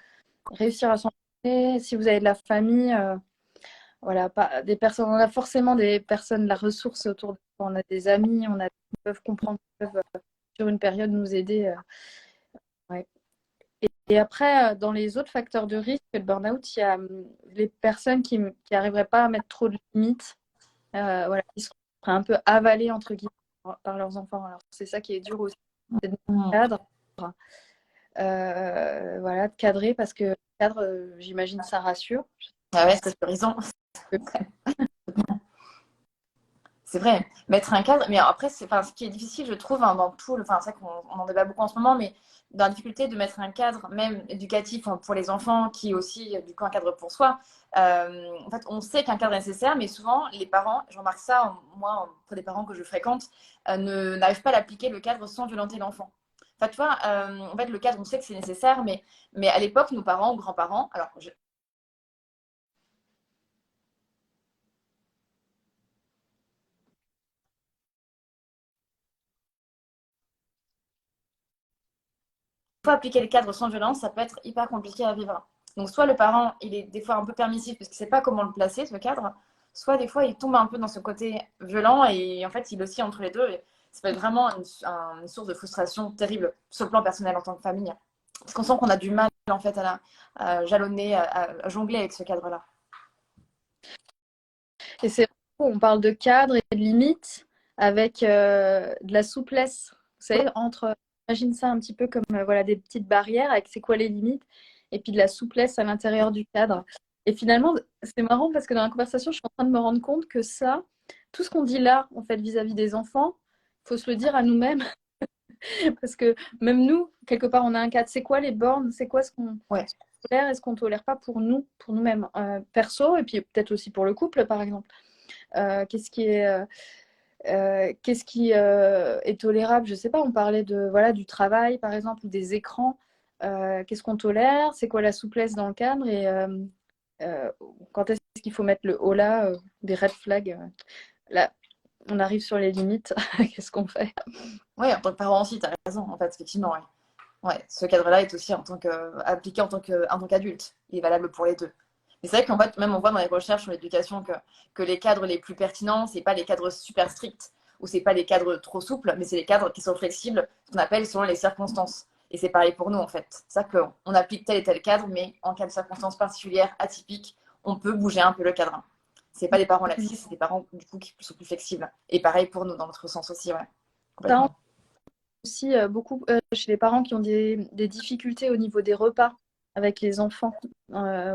réussir à s'entraider. Si vous avez de la famille, voilà, pas des personnes, on a forcément des personnes, la ressource autour de nous. On a des amis, qui peuvent comprendre, qui peuvent, sur une période, nous aider. Ouais. Et après, dans les autres facteurs de risque, le burn-out, il y a les personnes qui n'arriveraient pas à mettre trop de limites, voilà, qui seraient un peu avalées, entre guillemets, par leurs enfants. Alors, c'est ça qui est dur aussi, c'est de
Mmh.
cadre, voilà, de cadrer, parce que le cadre, j'imagine, ça rassure.
Ah ouais, c'est horizon. C'est vrai, mettre un cadre, mais après, enfin, ce qui est difficile, je trouve, hein, dans tout, enfin, c'est vrai qu'on en débat beaucoup en ce moment, mais dans la difficulté de mettre un cadre, même éducatif, hein, pour les enfants, qui est aussi, du coup, un cadre pour soi. En fait, on sait qu'un cadre est nécessaire, mais souvent, les parents, je remarque ça, moi, pour des parents que je fréquente, n'arrivent pas à l'appliquer, le cadre, sans violenter l'enfant. Enfin, tu vois, en fait, le cadre, on sait que c'est nécessaire, mais à l'époque, nos parents ou grands-parents, alors, faut appliquer le cadre sans violence, ça peut être hyper compliqué à vivre. Donc, soit le parent, il est des fois un peu permissif parce qu'il ne sait pas comment le placer, ce cadre, soit des fois, il tombe un peu dans ce côté violent et en fait, il oscille entre les deux. Et ça peut être vraiment une source de frustration terrible sur le plan personnel en tant que famille. Parce qu'on sent qu'on a du mal en fait à jalonner, à jongler avec ce cadre-là.
Et c'est vrai qu'on parle de cadre et de limites avec de la souplesse. Vous savez, entre, imagine ça un petit peu comme voilà, des petites barrières avec c'est quoi les limites et puis de la souplesse à l'intérieur du cadre. Et finalement, c'est marrant parce que dans la conversation, je suis en train de me rendre compte que ça, tout ce qu'on dit là, en fait, vis-à-vis des enfants, il faut se le dire à nous-mêmes. Parce que même nous, quelque part, on a un cadre. C'est quoi les bornes? C'est quoi
Ouais.
ce qu'on tolère et ce qu'on ne tolère pas pour nous, pour nous-mêmes, perso, et puis peut-être aussi pour le couple, par exemple. Qu'est-ce qui est tolérable? Je sais pas, on parlait de, voilà, du travail, par exemple, ou des écrans. Qu'est-ce qu'on tolère? C'est quoi la souplesse dans le cadre? Et euh, quand est-ce qu'il faut mettre le haut là, des red flags? Là, on arrive sur les limites. Qu'est-ce qu'on fait?
Ouais, en tant que parent aussi, tu as raison, en fait, effectivement. Ouais. Ouais, ce cadre-là est aussi appliqué en tant qu'adulte. Il est valable pour les deux. Mais c'est vrai qu'en fait, même on voit dans les recherches sur l'éducation que les cadres les plus pertinents, c'est pas les cadres super stricts ou c'est pas les cadres trop souples, mais c'est les cadres qui sont flexibles, ce qu'on appelle selon les circonstances. Et c'est pareil pour nous en fait. C'est ça qu'on applique tel et tel cadre, mais en cas de circonstances particulières, atypiques, on peut bouger un peu le cadre. C'est pas des parents laxistes, c'est des parents du coup qui sont plus flexibles. Et pareil pour nous, dans notre sens aussi, ouais.
Ça,
Complètement.
aussi beaucoup chez les parents qui ont des difficultés au niveau des repas avec les enfants.
Ouais.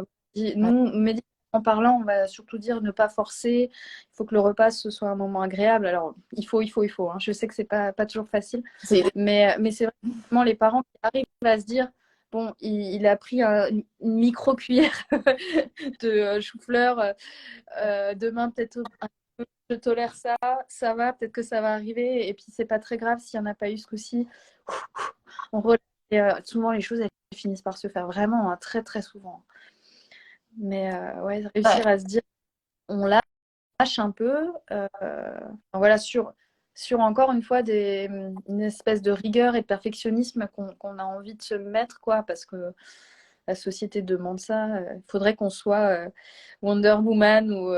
Nous, médicalement parlant, on va surtout dire ne pas forcer. Il faut que le repas ce soit un moment agréable. Alors, il faut. Hein. Je sais que c'est pas toujours facile,
C'est
mais c'est vraiment les parents qui arrivent à se dire. Bon, il a pris une micro-cuillère de chou-fleur. Demain, peut-être je tolère ça, ça va, peut-être que ça va arriver, et puis c'est pas très grave s'il n'y en a pas eu ce coup-ci. On relâche, et souvent les choses elles finissent par se faire vraiment hein, très très souvent. Mais ouais,
ouais.
réussir à se dire on lâche un peu, voilà, sur encore une fois une espèce de rigueur et de perfectionnisme qu'on a envie de se mettre, quoi, parce que la société demande ça. Il faudrait qu'on soit Wonder Woman ou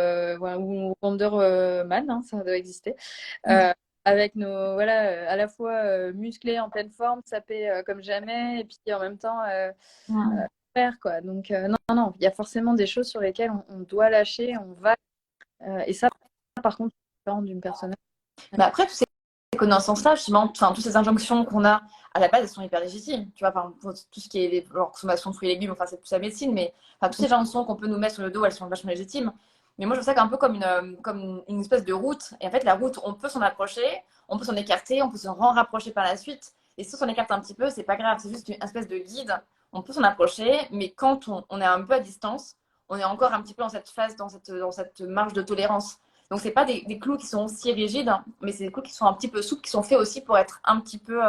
Wonder Man, hein, ça doit exister. Euh, avec nos, voilà, à la fois musclés en pleine forme, sapés comme jamais, et puis en même temps faire, quoi. Donc, non, non, non, il y a forcément des choses sur lesquelles on doit lâcher, on va. Et ça, par contre, c'est différent d'une personne.
Mais après, tous ces connaissances-là, justement, enfin, toutes ces injonctions qu'on a, à la base, elles sont hyper légitimes. Tu vois, par exemple, pour tout ce qui est genre, consommation de fruits et légumes, enfin, c'est plus la médecine, mais enfin, toutes ces injonctions qu'on peut nous mettre sur le dos, elles sont vachement légitimes. Mais moi, je vois ça un peu comme une espèce de route. Et en fait, la route, on peut s'en approcher, on peut s'en écarter, on peut s'en rapprocher par la suite. Et si on s'en écarte un petit peu, c'est pas grave, c'est juste une espèce de guide. On peut s'en approcher, mais quand on est un peu à distance, on est encore un petit peu dans cette phase, dans cette marge de tolérance. Donc, c'est pas des clous qui sont si rigides, hein, mais c'est des clous qui sont un petit peu souples, qui sont faits aussi pour être un petit peu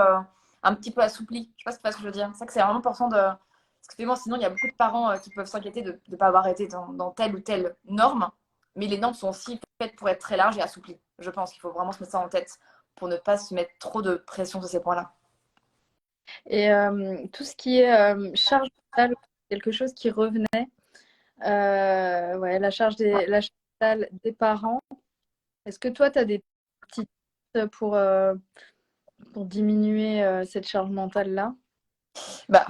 assouplis. Je sais pas si tu vois ce que je veux dire. C'est ça que c'est vraiment important de. Parce que sinon, il y a beaucoup de parents qui peuvent s'inquiéter de ne pas avoir été dans telle ou telle norme, mais les normes sont aussi faites pour être très larges et assouplies. Je pense qu'il faut vraiment se mettre ça en tête pour ne pas se mettre trop de pression sur ces points-là.
Et tout ce qui est charge mentale, quelque chose qui revenait, ouais, la charge mentale des parents. Est-ce que toi, tu as des petits tips pour diminuer cette charge mentale-là?
Bah,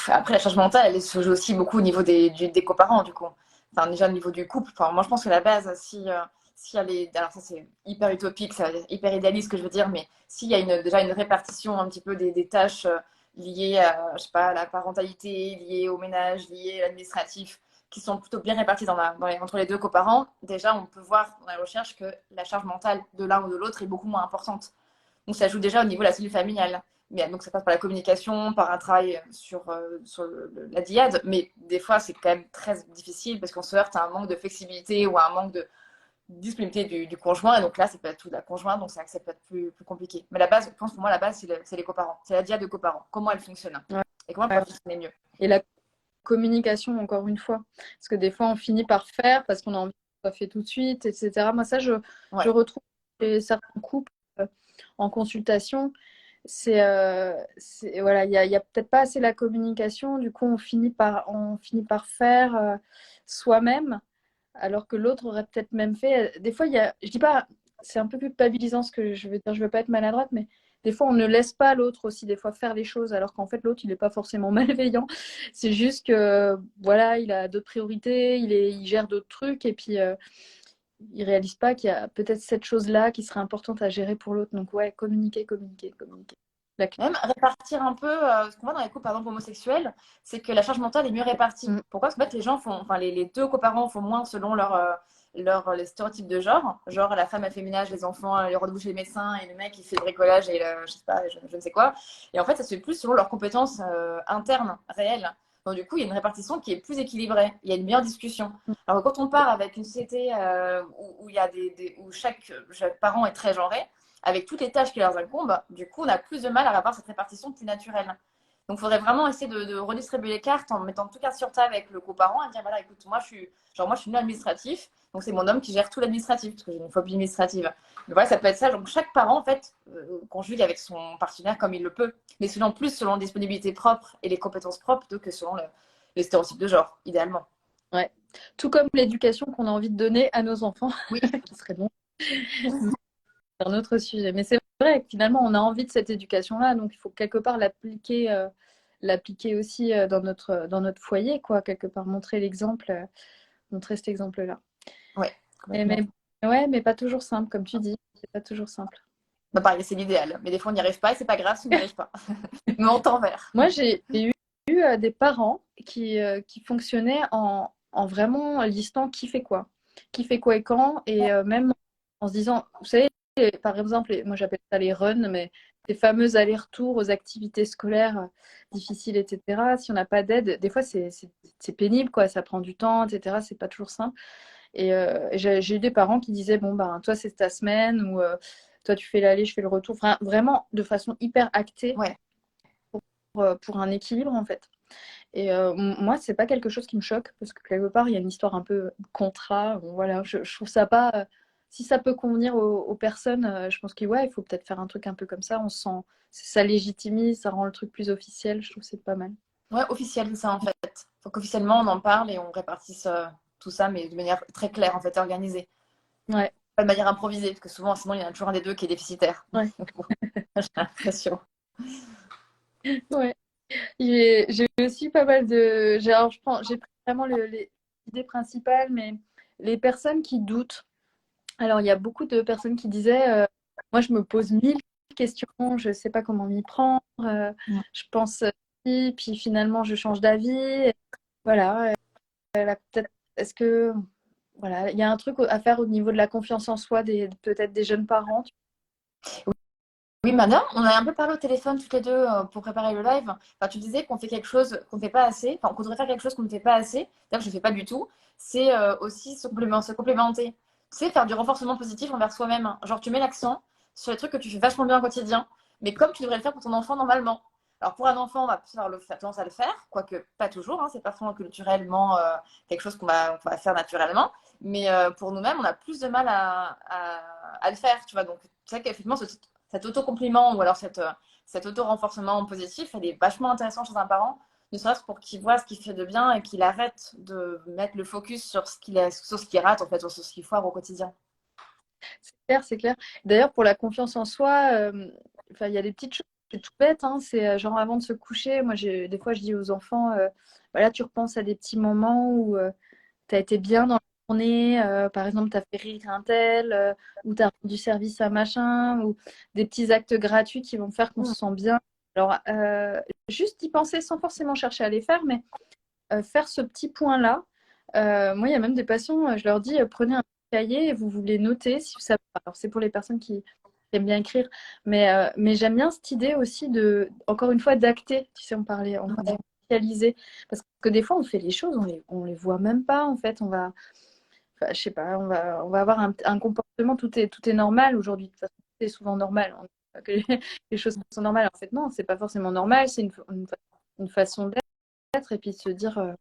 après, la charge mentale, elle se joue aussi beaucoup au niveau des coparents, du coup. Enfin, déjà au niveau du couple. Enfin, moi, je pense que la base, si elle est. Alors, ça, c'est hyper utopique, ça, hyper idéaliste, ce que je veux dire, mais s'il y a déjà une répartition un petit peu des tâches liées à, je sais pas, à la parentalité, liées au ménage, liées à l'administratif, qui sont plutôt bien répartis entre les deux coparents, déjà, on peut voir dans les recherches que la charge mentale de l'un ou de l'autre est beaucoup moins importante. Donc, ça joue déjà au niveau de la cellule familiale. Mais, donc, ça passe par la communication, par un travail sur la diade. Mais des fois, c'est quand même très difficile parce qu'on se heurte à un manque de flexibilité ou à un manque de disponibilité du conjoint. Et donc là, c'est pas tout de la conjointe, donc c'est vrai que ça peut être plus compliqué. Mais la base, je pense pour moi, la base, c'est les coparents. C'est la diade de coparents. Comment elle fonctionne
Ouais.
et comment elle peut fonctionner mieux.
Et la communication, encore une fois. Parce que des fois, on finit par faire parce qu'on a envie que ça soit fait tout de suite, etc. Moi, ça, je retrouve chez certains couples en consultation. Voilà, il y a peut-être pas assez la communication. Du coup, on finit par faire soi-même, alors que l'autre aurait peut-être même fait. Des fois, je dis pas, c'est un peu culpabilisant ce que je veux dire. Je veux pas être maladroite, mais des fois, on ne laisse pas l'autre aussi des fois faire les choses, alors qu'en fait, l'autre, il n'est pas forcément malveillant. C'est juste que, voilà, il a d'autres priorités, il gère d'autres trucs, et puis il réalise pas qu'il y a peut-être cette chose-là qui serait importante à gérer pour l'autre. Donc, ouais, communiquer.
Même répartir un peu, ce qu'on voit dans les couples, par exemple, homosexuels, c'est que la charge mentale est mieux répartie. Pourquoi? Parce qu'en fait, les gens les deux coparents font moins selon les stéréotypes de genre. Genre, la femme, elle fait le ménage, les enfants, les rendez-vous chez les médecins, et le mec, il fait le bricolage et je sais pas, je ne sais quoi. Et en fait, ça se fait plus selon leurs compétences internes, réelles. Donc, du coup, il y a une répartition qui est plus équilibrée. Il y a une meilleure discussion. Alors, quand on part avec une société où il y a où chaque parent est très genré, avec toutes les tâches qui leur incombent, du coup, on a plus de mal à avoir cette répartition plus naturelle. Donc, il faudrait vraiment essayer de redistribuer les cartes en mettant tout cartes sur table avec le coparent et dire voilà, écoute, moi, je suis nul administratif, donc c'est mon homme qui gère tout l'administratif parce que j'ai une phobie administrative. Mais voilà, ça peut être ça. Donc, chaque parent, en fait, conjugue avec son partenaire comme il le peut, mais selon la disponibilité propre et les compétences propres plutôt que selon les stéréotypes de genre, idéalement.
Ouais. Tout comme l'éducation qu'on a envie de donner à nos enfants,
Oui.
qui serait bon. C'est un autre sujet. Mais c'est vrai que finalement, on a envie de cette éducation-là, donc il faut quelque part l'appliquer aussi dans notre foyer, quoi. Quelque part, montrer l'exemple, montrer cet exemple-là.
Ouais,
Mais pas toujours simple, comme tu dis. C'est pas toujours simple.
bah, pareil, c'est l'idéal. Mais des fois, on n'y arrive pas et c'est pas grave si on n'y arrive pas. Mais on tend vers.
Moi, j'ai eu des parents qui fonctionnaient en vraiment listant qui fait quoi. Qui fait quoi et quand. Et même en se disant, vous savez, par exemple, moi j'appelle ça les runs, mais ces fameux allers-retours aux activités scolaires difficiles, etc. Si on n'a pas d'aide, des fois c'est pénible, quoi. Ça prend du temps, etc. C'est pas toujours simple. Et j'ai eu des parents qui disaient, bon, ben, toi c'est ta semaine, ou toi tu fais l'aller, je fais le retour. Enfin, vraiment de façon hyper actée.
Ouais.
Pour un équilibre en fait. Et moi, c'est pas quelque chose qui me choque parce que quelque part, il y a une histoire un peu contrat. Bon, voilà, je trouve ça pas. Si ça peut convenir aux personnes, je pense qu'il ouais, il faut peut-être faire un truc un peu comme ça. On se sent, ça légitimise, ça rend le truc plus officiel. Je trouve que c'est pas mal.
Ouais, officiel, c'est ça en fait. Faut qu'officiellement on en parle et on répartisse tout ça, mais de manière très claire en fait, organisée.
Ouais.
Pas de manière improvisée, parce que souvent, sinon, il y en a toujours un des deux qui est déficitaire.
Ouais.
J'ai l'impression.
Ouais. J'ai aussi pas mal de. Alors, j'ai pris vraiment les idées principales, mais les personnes qui doutent. Alors, il y a beaucoup de personnes qui disaient moi, je me pose 1000 questions, je ne sais pas comment m'y prendre, je pense puis finalement, je change d'avis. Voilà, peut-être, est-ce que. Voilà, il y a un truc à faire au niveau de la confiance en soi, peut-être des jeunes parents.
Oui, madame, on a un peu parlé au téléphone toutes les deux pour préparer le live. Enfin, tu disais qu'on fait quelque chose qu'on ne fait pas assez, enfin qu'on devrait faire quelque chose qu'on ne fait pas assez. D'ailleurs, je ne fais pas du tout. C'est aussi se complémenter. Tu sais, faire du renforcement positif envers soi-même. Genre, tu mets l'accent sur les trucs que tu fais vachement bien au quotidien, mais comme tu devrais le faire pour ton enfant normalement. Alors, pour un enfant, on va plus avoir tendance à le faire, quoique pas toujours. Hein, c'est pas forcément culturellement quelque chose qu'on va faire naturellement. Mais pour nous-mêmes, on a plus de mal à le faire, tu vois. Donc, c'est vrai qu'effectivement, cet auto-compliment ou alors cet auto-renforcement positif, elle est vachement intéressante chez un parent, ne serait-ce pour qu'il voit ce qu'il fait de bien et qu'il arrête de mettre le focus sur ce qu'il rate, en fait, sur ce qu'il foire au quotidien.
C'est clair, c'est clair. D'ailleurs, pour la confiance en soi, il y a des petites choses, c'est tout bête, hein, c'est genre avant de se coucher, moi, des fois, je dis aux enfants, voilà, tu repenses à des petits moments où tu as été bien dans la journée, par exemple, tu as fait rire un tel, ou tu as rendu service à machin, ou des petits actes gratuits qui vont faire qu'on se sent bien. Alors, juste y penser sans forcément chercher à les faire, mais faire ce petit point-là, Moi, il y a même des patients, je leur dis, prenez un cahier et vous voulez noter si ça. Alors, c'est pour les personnes qui aiment bien écrire, mais j'aime bien cette idée aussi encore une fois, d'acter. Tu sais, on
Ouais.
dit réaliser. Parce que des fois, on fait les choses, on les voit même pas, en fait. Enfin, je sais pas, on va avoir un comportement, tout est normal aujourd'hui. De toute façon, tout est souvent normal. On dit que les choses sont normales. En fait, non, c'est pas forcément normal. C'est une façon d'être et puis de se dire,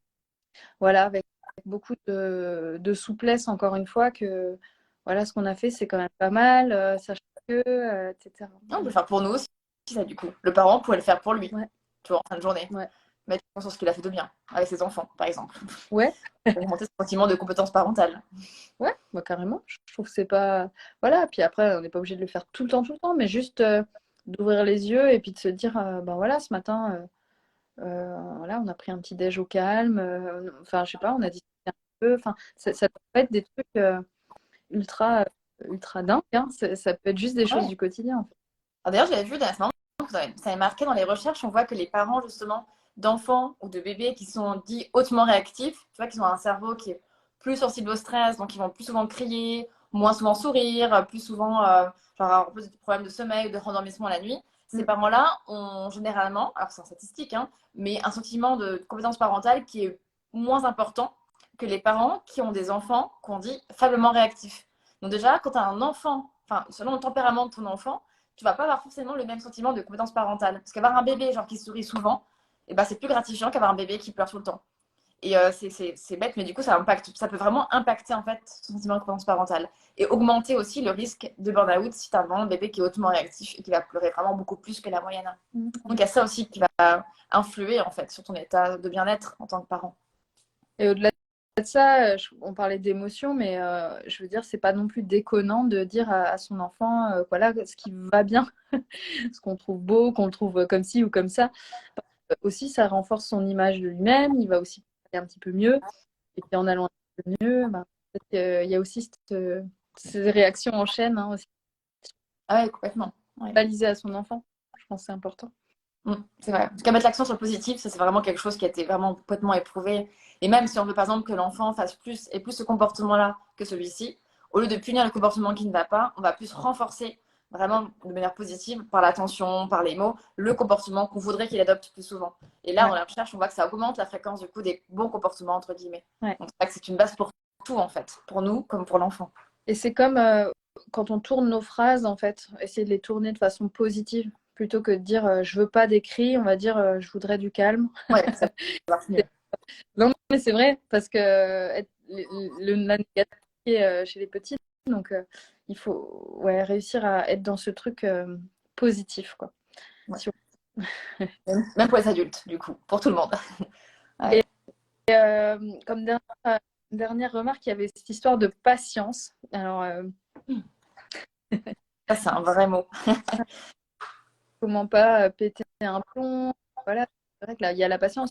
voilà, avec beaucoup de souplesse, encore une fois, que voilà, ce qu'on a fait, c'est quand même pas mal, sachant que, etc.
On peut le faire pour nous aussi, ça, du coup. Le parent pourrait le faire pour lui,
Ouais,
tu vois, en fin de journée.
ouais,
Mettre en sur ce qu'il a fait de bien avec ses enfants, par exemple.
ouais,
Pour augmenter ce sentiment de compétence parentale.
ouais, moi, carrément. Je trouve que c'est pas. Voilà, puis après, on n'est pas obligé de le faire tout le temps, mais juste d'ouvrir les yeux et puis de se dire, ben voilà, ce matin, voilà, on a pris un petit déj au calme, enfin, je sais pas, on a discuté un peu, enfin, ça peut être des trucs ultra, ultra dingues, hein. Ça peut être juste des choses
Ouais.
du quotidien, en fait.
Alors, d'ailleurs, j'avais vu, c'est marrant, ça est marqué dans les recherches, on voit que les parents, justement, d'enfants ou de bébés qui sont dits hautement réactifs, tu vois, qui ont un cerveau qui est plus sensible au stress, donc ils vont plus souvent crier, moins souvent sourire, plus souvent genre avoir plus de problèmes de sommeil ou de rendormissement la nuit. Ces
Mm.
parents-là ont généralement, alors c'est en statistique, hein, mais un sentiment de compétence parentale qui est moins important que les parents qui ont des enfants qu'on dit faiblement réactifs. Donc déjà, quand tu as un enfant, enfin, selon le tempérament de ton enfant, tu vas pas avoir forcément le même sentiment de compétence parentale. Parce qu'avoir un bébé genre qui sourit souvent, eh ben, c'est plus gratifiant qu'avoir un bébé qui pleure tout le temps. Et c'est bête, mais du coup, ça peut vraiment impacter en fait ton sentiment de compétence parentale. Et augmenter aussi le risque de burn-out si tu as vraiment un bébé qui est hautement réactif et qui va pleurer vraiment beaucoup plus que la moyenne. Donc il y a ça aussi qui va influer en fait sur ton état de bien-être en tant que parent.
Et au-delà de ça, on parlait d'émotion, mais je veux dire, c'est pas non plus déconnant de dire à son enfant, voilà, ce qui va bien, ce qu'on trouve beau, qu'on le trouve comme ci ou comme ça. Aussi, ça renforce son image de lui-même, il va aussi aller un petit peu mieux. Et puis en allant un peu mieux, ben, peut-être qu'il y a aussi ces réactions en chaîne, hein, aussi,
Ah ouais, complètement. Ouais.
baliser à son enfant. Je pense que c'est important.
C'est vrai. En tout cas, mettre l'accent sur le positif, ça c'est vraiment quelque chose qui a été vraiment complètement éprouvé. Et même si on veut par exemple que l'enfant fasse plus et plus ce comportement-là que celui-ci, au lieu de punir le comportement qui ne va pas, on va plus renforcer vraiment de manière positive, par l'attention, par les mots, le comportement qu'on voudrait qu'il adopte plus souvent. Et là,
Ouais,
dans la recherche, on voit que ça augmente la fréquence du coup des bons comportements, entre guillemets.
ouais.
Donc c'est vrai que c'est une base pour tout en fait, pour nous comme pour l'enfant.
Et c'est comme quand on tourne nos phrases, en fait, essayer de les tourner de façon positive. Plutôt que de dire je veux pas des cris, on va dire je voudrais du calme.
Ouais, ça marche mieux.
Non, mais c'est vrai, parce que la négativité chez les petits, donc il faut ouais, réussir à être dans ce truc positif, quoi.
Ouais.
Si
Même pour les adultes, du coup, pour tout le monde.
Et
Ouais.
comme dernière remarque, il y avait cette histoire de patience. Alors,
Ça, c'est un vrai mot.
comment pas péter un plomb? Voilà, c'est vrai que là, il y a la patience.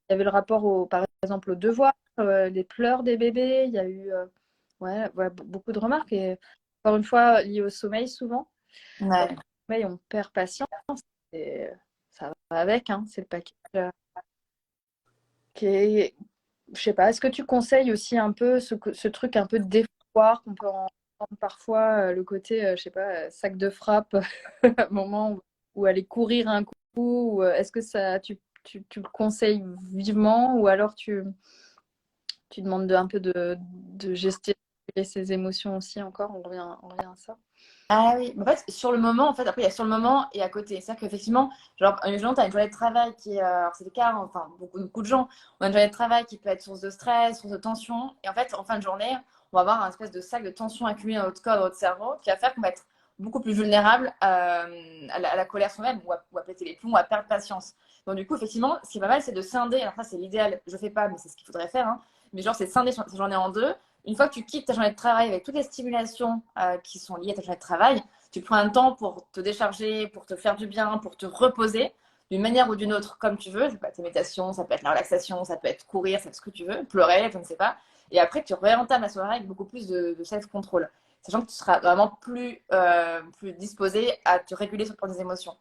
Il y avait le rapport, par exemple, aux devoirs, les pleurs des bébés. Il y a eu ouais, ouais, beaucoup de remarques. Et encore une fois, liées au sommeil, souvent. Quand
Ouais.
on sommeille, on perd patience. Et ça va avec, hein, c'est le paquet. Qui est, je sais pas, est-ce que tu conseilles aussi un peu ce truc un peu de défouloir qu'on peut entendre parfois, le côté, je sais pas, sac de frappe, un moment où aller courir un coup, ou est-ce que ça, tu le conseilles vivement, ou alors tu demandes un peu de gestuer ses émotions aussi encore, on revient à ça.
Ah oui, en fait, sur le moment, en fait, après, il y a sur le moment et à côté. C'est-à-dire qu'effectivement, genre, imaginons, tu as une journée de travail qui est, alors c'est le cas, hein, enfin, beaucoup de gens ont une journée de travail qui peut être source de stress, source de tension. Et en fait, en fin de journée, on va avoir un espèce de sac de tension accumulé dans notre corps, dans notre cerveau, qui va faire qu'on va être beaucoup plus vulnérable à la colère soi-même, ou à péter les plombs, ou à perdre patience. Donc, du coup, effectivement, ce qui est pas mal, c'est de scinder. Alors, ça, c'est l'idéal. Je fais pas, mais c'est ce qu'il faudrait faire, hein. Mais genre, c'est scinder sa journée en deux. Une fois que tu quittes ta journée de travail avec toutes les stimulations qui sont liées à ta journée de travail, tu prends un temps pour te décharger, pour te faire du bien, pour te reposer d'une manière ou d'une autre, comme tu veux. Ça peut être la méditation, ça peut être la relaxation, ça peut être courir, c'est ce que tu veux, pleurer, je ne sais pas. Et après, tu réentames la soirée avec beaucoup plus de self-control, sachant que tu seras vraiment plus disposé à te réguler sur tes émotions.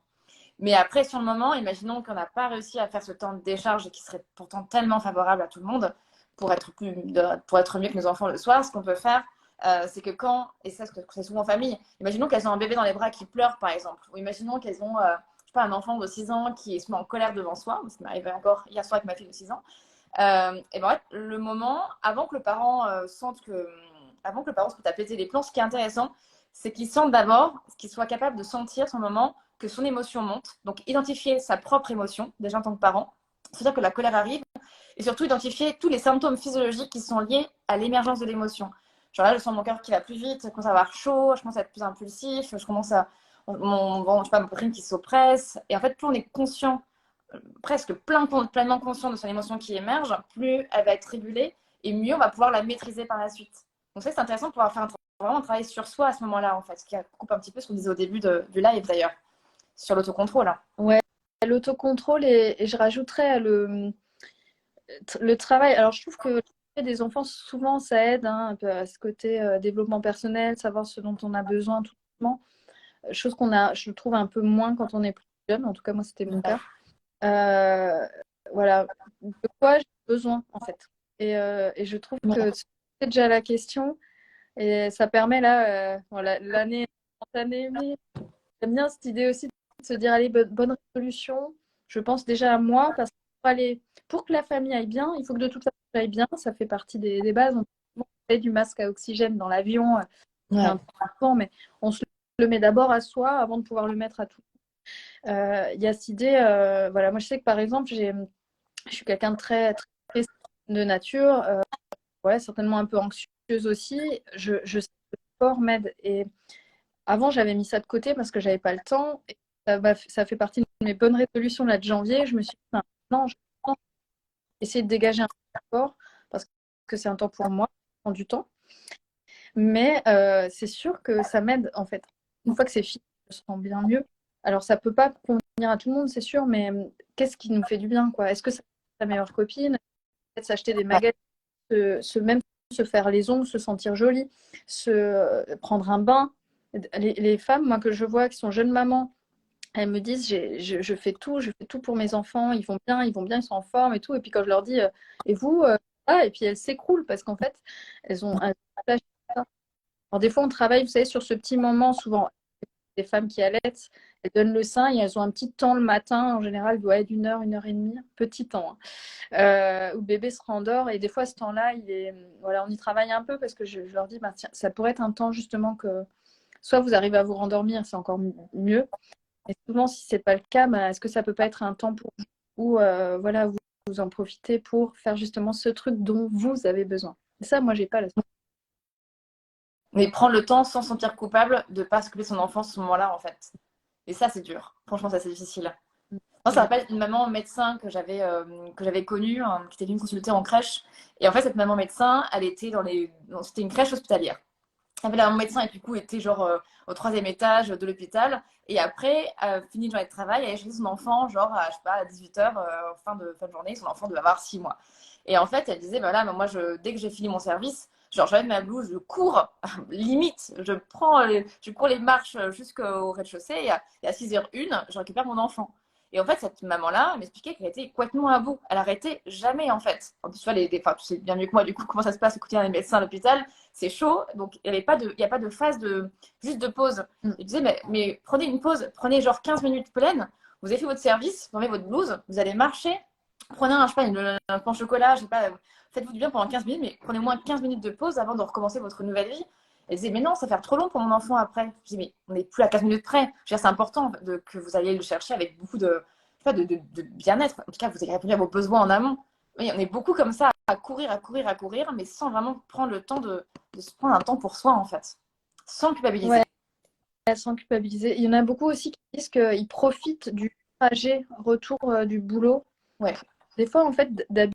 Mais après, sur le moment, imaginons qu'on n'a pas réussi à faire ce temps de décharge qui serait pourtant tellement favorable à tout le monde. pour être mieux que nos enfants le soir, ce qu'on peut faire, c'est que et ça c'est souvent en famille, imaginons qu'elles ont un bébé dans les bras qui pleure par exemple, ou imaginons qu'elles ont je sais pas, un enfant de 6 ans qui se met en colère devant soi, ça m'est arrivé encore hier soir avec ma fille de 6 ans, et ben en fait, le moment, avant que le parent avant que le parent se mette à péter les plombs, ce qui est intéressant, c'est qu'il sente d'abord, qu'il soit capable de sentir son moment, que son émotion monte, donc identifier sa propre émotion, déjà en tant que parent, c'est-à-dire que la colère arrive, et surtout identifier tous les symptômes physiologiques qui sont liés à l'émergence de l'émotion. Genre là, je sens mon cœur qui va plus vite, je commence à avoir chaud, je commence à être plus impulsif, je commence à je sais pas, ma poitrine qui s'oppresse. Et en fait, plus on est conscient, presque pleinement conscient de son émotion qui émerge, plus elle va être régulée et mieux on va pouvoir la maîtriser par la suite. Donc ça, c'est intéressant de pouvoir faire vraiment un travail sur soi à ce moment-là, en fait, ce qui coupe un petit peu ce qu'on disait au début du live d'ailleurs, sur l'autocontrôle. Hein.
Ouais, l'autocontrôle et je rajouterais le travail. Alors, je trouve que des enfants, souvent, ça aide un peu à ce côté développement personnel, savoir ce dont on a besoin tout simplement. Chose je trouve, un peu moins quand on est plus jeune. En tout cas, moi, c'était mon cas. Euh, voilà, de quoi j'ai besoin, en fait. Et je trouve que c'est déjà la question. Et ça permet, là, voilà, l'année spontanée, mais j'aime bien cette idée aussi de se dire, allez, bonne résolution. Je pense déjà à moi, parce que pour que la famille aille bien, il faut que de toute façon, aille bien. Ça fait partie des bases. On fait du masque à oxygène dans l'avion, c'est un peu important, mais on se le met d'abord à soi avant de pouvoir le mettre à tout. Il y a cette idée, voilà, moi je sais que par exemple, je suis quelqu'un de très de nature, ouais, certainement un peu anxieuse aussi. Je sais que le sport m'aide. Et avant, j'avais mis ça de côté parce que j'avais pas le temps. Et ça fait partie de mes bonnes résolutions là de janvier. Je me suis dit, non, je vais essayer de dégager un sport parce que c'est un temps pour moi, ça prend du temps. Mais c'est sûr que ça m'aide en fait. Une fois que c'est fini, je me sens bien mieux. Alors ça peut pas convenir à tout le monde, c'est sûr, mais qu'est-ce qui nous fait du bien, quoi? Est-ce que c'est sa meilleure copine? Peut-être s'acheter des magasins, même se faire les ongles, se sentir jolie, prendre un bain. Les femmes, moi, que je vois, qui sont jeunes mamans, elles me disent, je fais tout pour mes enfants, ils vont bien, ils sont en forme et tout. Et puis quand je leur dis, et vous, et puis elles s'écroulent parce qu'en fait, elles ont ça. Alors des fois, on travaille, vous savez, sur ce petit moment, souvent, les femmes qui allaitent, elles donnent le sein et elles ont un petit temps le matin, en général, il doit être une heure et demie, petit temps, hein, où le bébé se rendort. Et des fois, ce temps-là, voilà, on y travaille un peu parce que je leur dis, bah, tiens, ça pourrait être un temps justement que soit vous arrivez à vous rendormir, c'est encore mieux. Et souvent, si c'est pas le cas, bah, est-ce que ça peut pas être un temps pour vous où voilà, vous en profitez pour faire justement ce truc dont vous avez besoin. Et ça, moi, j'ai pas la.
Mais prendre le temps sans se sentir coupable de ne pas s'occuper de son enfant à ce moment-là, en fait. Et ça, c'est dur. Franchement, ça, c'est difficile. Moi, ça rappelle une maman médecin que j'avais connue, hein, qui était venue consulter en crèche. Et en fait, cette maman médecin, elle était c'était une crèche hospitalière. En fait, la maman médecin, et du coup, était genre au troisième étage de l'hôpital. Et après, fini de journée de travail, elle allait chercher son enfant, genre, je sais pas, à 18h, fin de journée, son enfant devait avoir 6 mois. Et en fait, elle disait, bah là, moi, dès que j'ai fini mon service, genre, j'enlève ma blouse, je cours, limite, je cours les marches jusqu'au rez-de-chaussée, et à 6h01, je récupère mon enfant. Et en fait, cette maman-là m'expliquait qu'elle était complètement à bout. Elle arrêtait jamais, en fait. En plus, tu vois, enfin, tu sais bien mieux que moi, du coup, comment ça se passe au quotidien des médecins à l'hôpital. C'est chaud, donc il n'y a pas de phase juste de pause. Il disait, mais prenez une pause, prenez genre 15 minutes pleines, vous avez fait votre service, vous enlevez votre blouse, vous allez marcher, prenez je sais pas, un pain au chocolat, je sais pas, faites-vous du bien pendant 15 minutes, mais prenez au moins 15 minutes de pause avant de recommencer votre nouvelle vie. Elle disait, mais non, ça va faire trop long pour mon enfant après. Je dis, mais on n'est plus à 15 minutes près. Je veux dire, c'est important que vous alliez le chercher avec beaucoup de bien-être. En tout cas, vous avez répondu à vos besoins en amont. Oui, on est beaucoup comme ça, à courir, mais sans vraiment prendre le temps de se prendre un temps pour soi, en fait. Sans culpabiliser.
Ouais, sans culpabiliser. Il y en a beaucoup aussi qui disent qu'ils profitent du trajet retour du boulot.
Ouais.
Des fois, en fait, d'habiter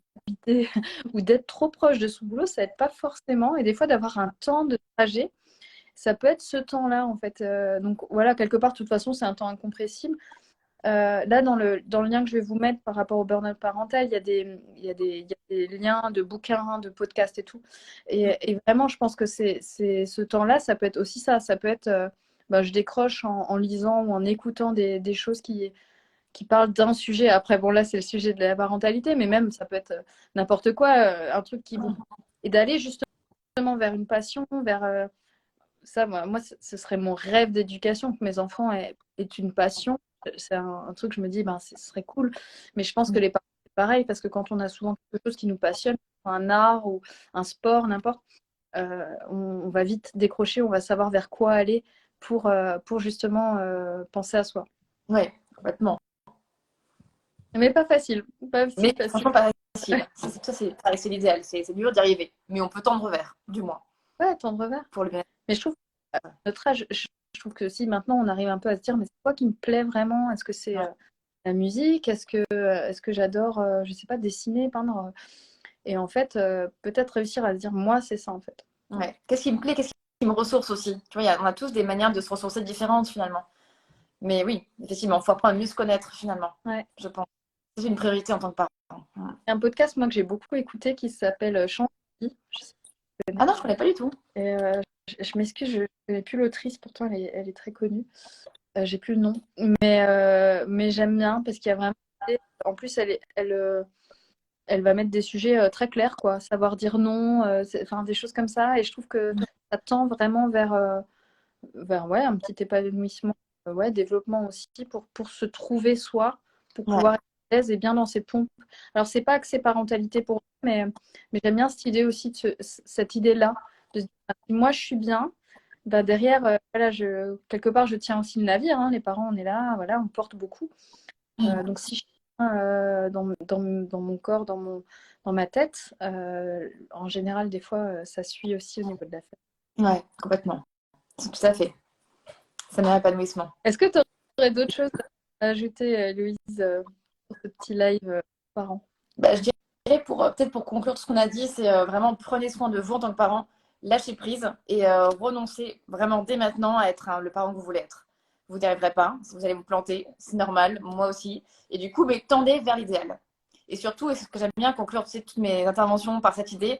ou d'être trop proche de son boulot, ça n'aide pas forcément. Et des fois, d'avoir un temps de trajet, ça peut être ce temps-là, en fait. Donc voilà, quelque part, de toute façon, c'est un temps incompressible. Là, dans le lien que je vais vous mettre par rapport au burn-out parental, il y a des liens de bouquins, de podcasts et tout. Et vraiment, je pense que c'est ce temps-là, ça peut être aussi ça. Ça peut être, je décroche en lisant ou en écoutant des choses qui parle d'un sujet. Après, bon, là, c'est le sujet de la parentalité, mais même, ça peut être n'importe quoi, un truc qui vous... Et d'aller justement vers une passion, vers... ça, moi, ce serait mon rêve d'éducation, que mes enfants aient une passion. C'est un truc que je me dis, ben, ce serait cool. Mais je pense que les parents, c'est pareil, parce que quand on a souvent quelque chose qui nous passionne, un art ou un sport, n'importe, on va vite décrocher, on va savoir vers quoi aller pour justement penser à soi.
Ouais, complètement.
Mais pas facile, pas si
Mais
facile.
franchement, pas facile. Ça, c'est l'idéal. C'est dur d'y arriver. Mais on peut tendre vers, du moins,
Ouais, tendre vers.
pour le bien.
Mais je trouve, à notre âge, je trouve que si maintenant on arrive un peu à se dire, mais c'est quoi qui me plaît vraiment? Est-ce que c'est la musique? Est-ce que j'adore, je sais pas, dessiner, peindre? Et en fait, peut-être réussir à se dire, moi, c'est ça en fait.
Ouais. Qu'est-ce qui me plaît? Qu'est-ce qui me ressource aussi? Tu vois, on a tous des manières de se ressourcer différentes, finalement. Mais oui, effectivement, il faut apprendre à mieux se connaître, finalement,
Ouais.
je pense. C'est une priorité en tant que parent.
Il y a un podcast, moi, que j'ai beaucoup écouté qui s'appelle Chant de vie. Je sais pas si tu connais.
Ah non, je ne connais pas du tout.
Et je m'excuse, je ne connais plus l'autrice, pourtant elle est très connue. J'ai plus le nom. Mais j'aime bien parce qu'il y a vraiment. En plus, elle va mettre des sujets très clairs, quoi. Savoir dire non, enfin, des choses comme ça. Et je trouve que ça tend vraiment vers ouais, un petit épanouissement, ouais, développement aussi pour se trouver soi, pour
Ouais.
pouvoir être à l'aise et bien dans ses pompes. Alors, c'est pas que c'est parentalité pour moi, mais j'aime bien cette idée aussi, cette idée-là, de se dire, ah, si moi je suis bien, bah derrière, voilà, quelque part, je tiens aussi le navire, hein, les parents, on est là, voilà, on porte beaucoup. Donc, si je suis bien dans mon corps, dans ma tête, en général, des fois, ça suit aussi au niveau de la fête.
Ouais, complètement. Tout à fait. Ça met épanouissement.
Est-ce que tu aurais d'autres choses à ajouter, Louise, pour ce petit live parents?
Bah, je dirais, peut-être pour conclure tout ce qu'on a dit, c'est vraiment prenez soin de vous en tant que parent, lâchez prise et renoncez vraiment dès maintenant à être le parent que vous voulez être. Vous n'y arriverez pas, vous allez vous planter, c'est normal, moi aussi. Et du coup, mais tendez vers l'idéal. Et surtout, et c'est ce que j'aime bien conclure toutes mes interventions par cette idée,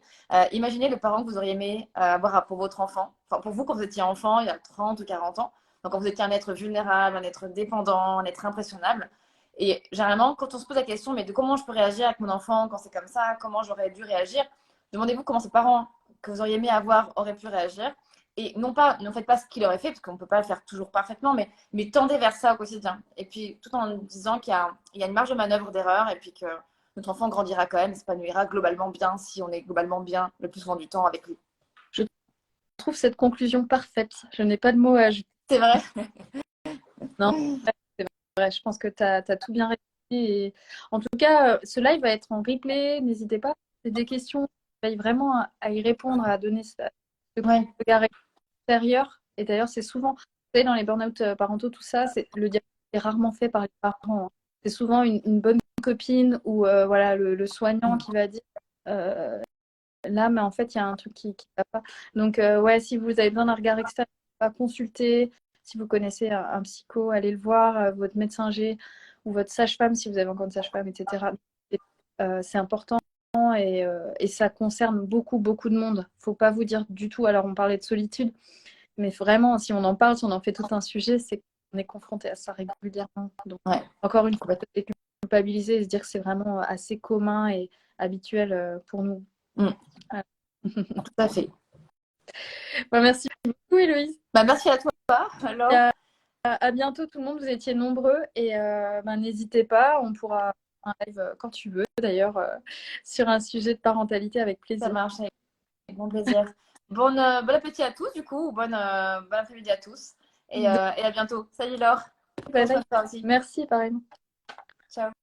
imaginez le parent que vous auriez aimé avoir pour votre enfant, enfin pour vous quand vous étiez enfant, il y a 30 ou 40 ans, donc quand vous étiez un être vulnérable, un être dépendant, un être impressionnable. Et généralement, quand on se pose la question, mais de comment je peux réagir avec mon enfant quand c'est comme ça, comment j'aurais dû réagir, demandez-vous comment ces parents que vous auriez aimé avoir auraient pu réagir. Et non pas, ne faites pas ce qu'il aurait fait, parce qu'on ne peut pas le faire toujours parfaitement, mais tendez vers ça au quotidien. Et puis, tout en disant qu'il y a une marge de manœuvre d'erreur, et puis que notre enfant grandira quand même, s'épanouira globalement bien si on est globalement bien le plus souvent du temps avec lui.
Je trouve cette conclusion parfaite. Je n'ai pas de mots à ajouter.
C'est vrai.
Non, c'est vrai. Je pense que tu as tout bien réussi. Et... En tout cas, ce live va être en replay. N'hésitez pas. C'est des questions. Veille vraiment à y répondre, à donner ce regard extérieur. Et d'ailleurs, c'est souvent, vous savez, dans les burn-out parentaux, tout ça, le diagnostic est rarement fait par les parents. C'est souvent une bonne copine ou voilà, le soignant qui va dire là, mais en fait, il y a un truc qui ne va pas. Donc, ouais, si vous avez besoin d'un regard extérieur, consulter. Si vous connaissez un psycho, allez le voir, votre médecin G ou votre sage-femme, si vous avez encore une sage-femme, etc. C'est important et ça concerne beaucoup, beaucoup de monde. Il ne faut pas vous dire du tout. Alors, on parlait de solitude, mais vraiment, si on en parle, si on en fait tout un sujet, c'est qu'on est confronté à ça régulièrement. Donc, encore une fois, peut-être culpabiliser et se dire que c'est vraiment assez commun et habituel pour nous.
Tout à fait.
Bah, merci beaucoup, Héloïse.
Bah, merci à toi. Alors.
À bientôt, tout le monde. Vous étiez nombreux et bah, n'hésitez pas. On pourra un live quand tu veux, d'ailleurs, sur un sujet de parentalité avec plaisir.
Ça marche, avec bon plaisir. Bon appétit à tous, du coup. Bon après-midi à tous. Et à bientôt. Salut Laure.
Merci, pareillement.
Ciao.